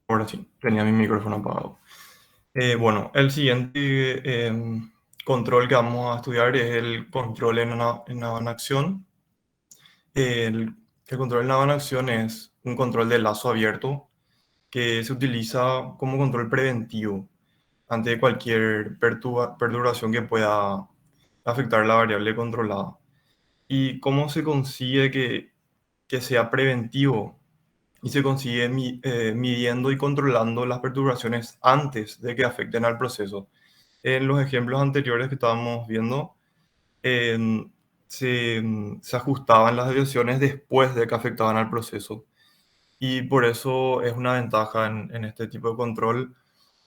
Ahora sí, tenía mi micrófono apagado. Bueno, el siguiente control que vamos a estudiar es el control en acción. El control en acción es un control de lazo abierto que se utiliza como control preventivo ante cualquier perturbación que pueda afectar la variable controlada. ¿Y cómo se consigue que sea preventivo? Y se consigue midiendo y controlando las perturbaciones antes de que afecten al proceso. En los ejemplos anteriores que estábamos viendo, se ajustaban las desviaciones después de que afectaban al proceso. Y por eso es una ventaja en este tipo de control,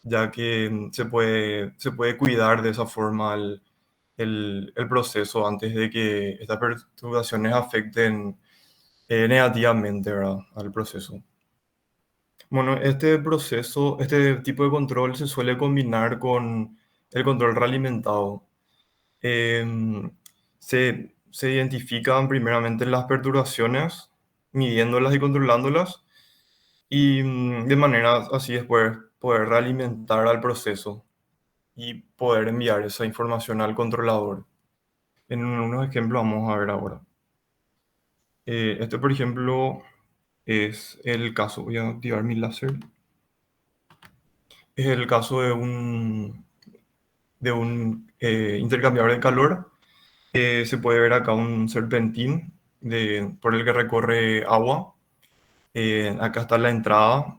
ya que se puede cuidar de esa forma el proceso antes de que estas perturbaciones afecten negativamente, ¿verdad?, al proceso. Bueno, este tipo de control se suele combinar con el control realimentado. Se identifican primeramente las perturbaciones, midiéndolas y controlándolas, y de manera así después poder realimentar al proceso y poder enviar esa información al controlador. En unos ejemplos vamos a ver ahora. Este, por ejemplo, es el caso. Voy a activar mi láser. Es el caso de un intercambiador de calor. Se puede ver acá un serpentín por el que recorre agua. Acá está la entrada,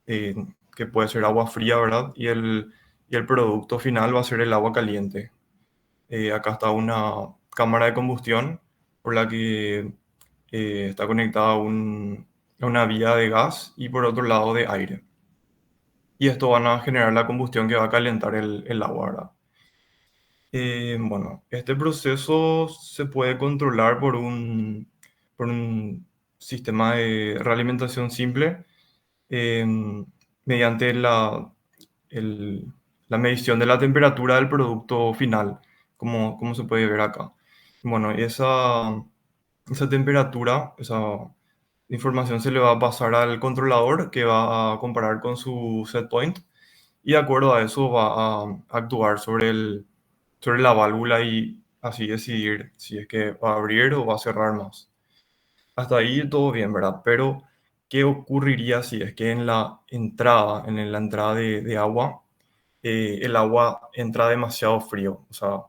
eh, que puede ser agua fría, ¿verdad? Y el producto final va a ser el agua caliente. Acá está una cámara de combustión por la que está conectada a una vía de gas y por otro lado de aire. Y esto van a generar la combustión que va a calentar el agua, ¿verdad? Bueno, este proceso se puede controlar por un sistema de realimentación simple mediante la medición de la temperatura del producto final, como se puede ver acá. Bueno, esa temperatura, esa información se le va a pasar al controlador que va a comparar con su set point y de acuerdo a eso va a actuar sobre la válvula y así decidir si es que va a abrir o va a cerrar más. Hasta ahí todo bien, ¿verdad? Pero, ¿qué ocurriría si es que en la entrada de agua, el agua entra demasiado frío? O sea,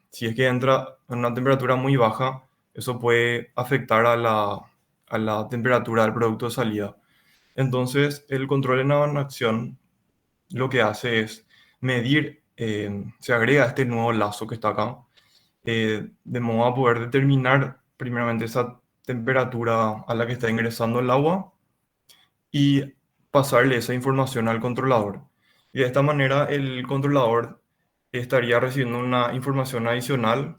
si es que entra a una temperatura muy baja, eso puede afectar a la temperatura del producto de salida. Entonces, el control en acción lo que hace es medir, se agrega este nuevo lazo que está acá, de modo a poder determinar primeramente esa temperatura a la que está ingresando el agua y pasarle esa información al controlador. Y de esta manera el controlador estaría recibiendo una información adicional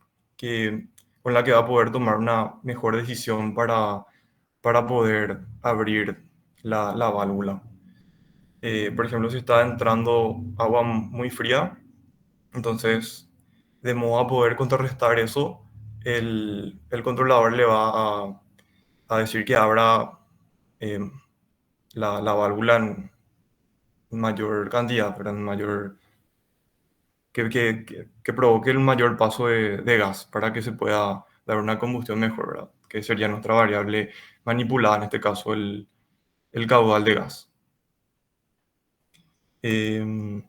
con la que va a poder tomar una mejor decisión para poder abrir la válvula. Por ejemplo, si está entrando agua muy fría, entonces, de modo a poder contrarrestar eso, el controlador le va a decir que abra eh, la válvula en mayor cantidad, pero en mayor, que provoque el mayor paso de gas para que se pueda dar una combustión mejor, ¿verdad? Que sería nuestra variable manipulada, en este caso el caudal de gas. Em,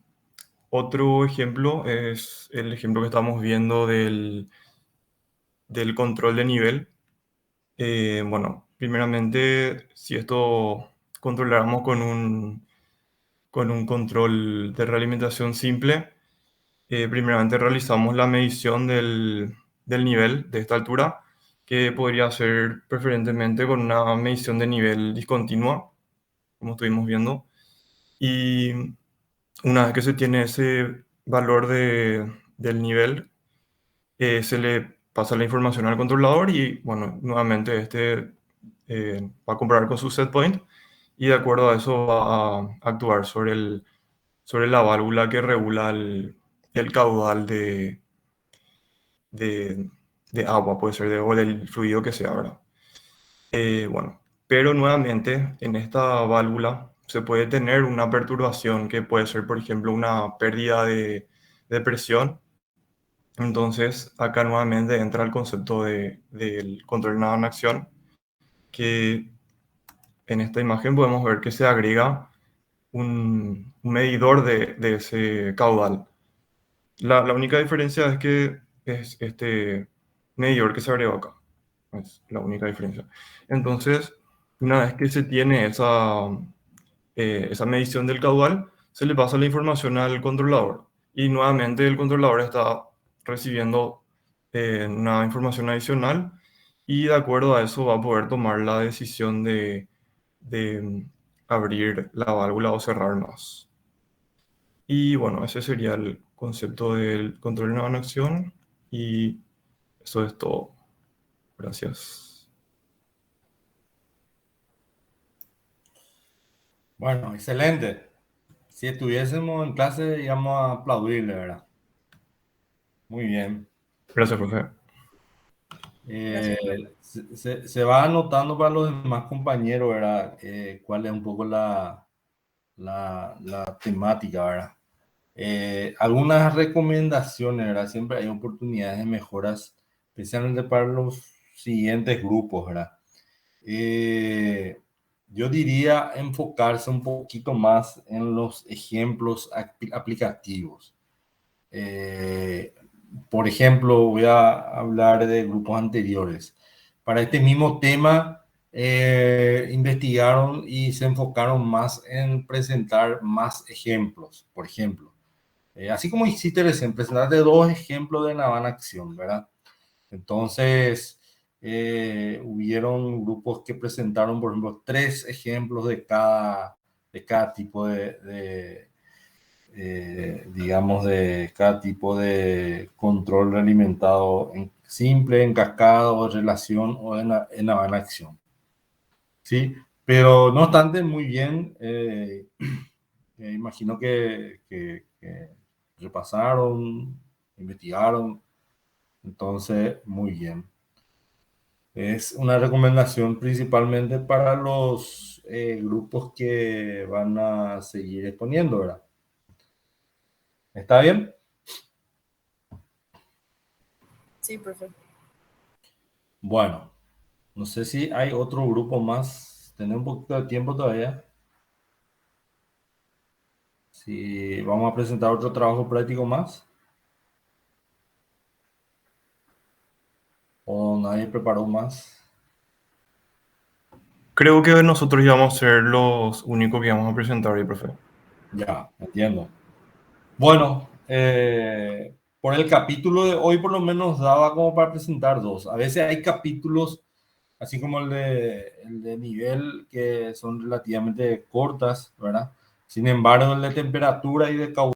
Otro ejemplo es el ejemplo que estamos viendo del control de nivel. Bueno, primeramente, si esto controláramos con un control de realimentación simple, primeramente realizamos la medición del nivel de esta altura, que podría ser preferentemente con una medición de nivel discontinua, como estuvimos viendo. Y una vez que se tiene ese valor del nivel, se le pasa la información al controlador y, bueno, nuevamente este va a comparar con su set point y de acuerdo a eso va a actuar sobre la válvula que regula el caudal de, de agua, puede ser, o del fluido que sea, ¿verdad? Bueno, pero nuevamente en esta válvula se puede tener una perturbación que puede ser, por ejemplo, una pérdida de presión. Entonces, acá nuevamente entra el concepto del control nado en acción, que en esta imagen podemos ver que se agrega un medidor de ese caudal. La única diferencia es que es este medidor que se agregó acá. Es la única diferencia. Entonces, una vez que se tiene esa medición del caudal, se le pasa la información al controlador. Y nuevamente el controlador está recibiendo una información adicional y de acuerdo a eso va a poder tomar la decisión de abrir la válvula o cerrar más. Y bueno, ese sería el concepto del control de acción y eso es todo. Gracias. Bueno, excelente. Si estuviésemos en clase, íbamos a aplaudirle, ¿verdad? Muy bien. Gracias, profe. Gracias, profe. Se va anotando para los demás compañeros, ¿verdad? Cuál es un poco la temática, ¿verdad? Algunas recomendaciones, ¿verdad? Siempre hay oportunidades de mejoras, especialmente para los siguientes grupos, ¿verdad? Yo diría enfocarse un poquito más en los ejemplos aplicativos. Por ejemplo, voy a hablar de grupos anteriores. Para este mismo tema, investigaron y se enfocaron más en presentar más ejemplos. Por ejemplo, así como hiciste recién, presentarte dos ejemplos de Navan Acción, ¿verdad? Entonces, hubieron grupos que presentaron, por ejemplo, 3 ejemplos de cada tipo digamos, de cada tipo de control alimentado simple, en cascada o en relación o en naval acción. ¿Sí? Pero no obstante, muy bien. Imagino que repasaron, investigaron. Entonces, muy bien. Es una recomendación principalmente para los grupos que van a seguir exponiendo, ¿verdad? ¿Está bien? Sí, perfecto. Bueno, no sé si hay otro grupo más. Tenemos un poquito de tiempo todavía. Si vamos a presentar otro trabajo práctico más. ¿O nadie preparó más? Creo que nosotros íbamos a ser los únicos que íbamos a presentar hoy, profe. Ya, entiendo. Bueno, por el capítulo de hoy por lo menos daba como para presentar dos. A veces hay capítulos, así como el de nivel, que son relativamente cortas, ¿verdad? Sin embargo, el de temperatura y de caudal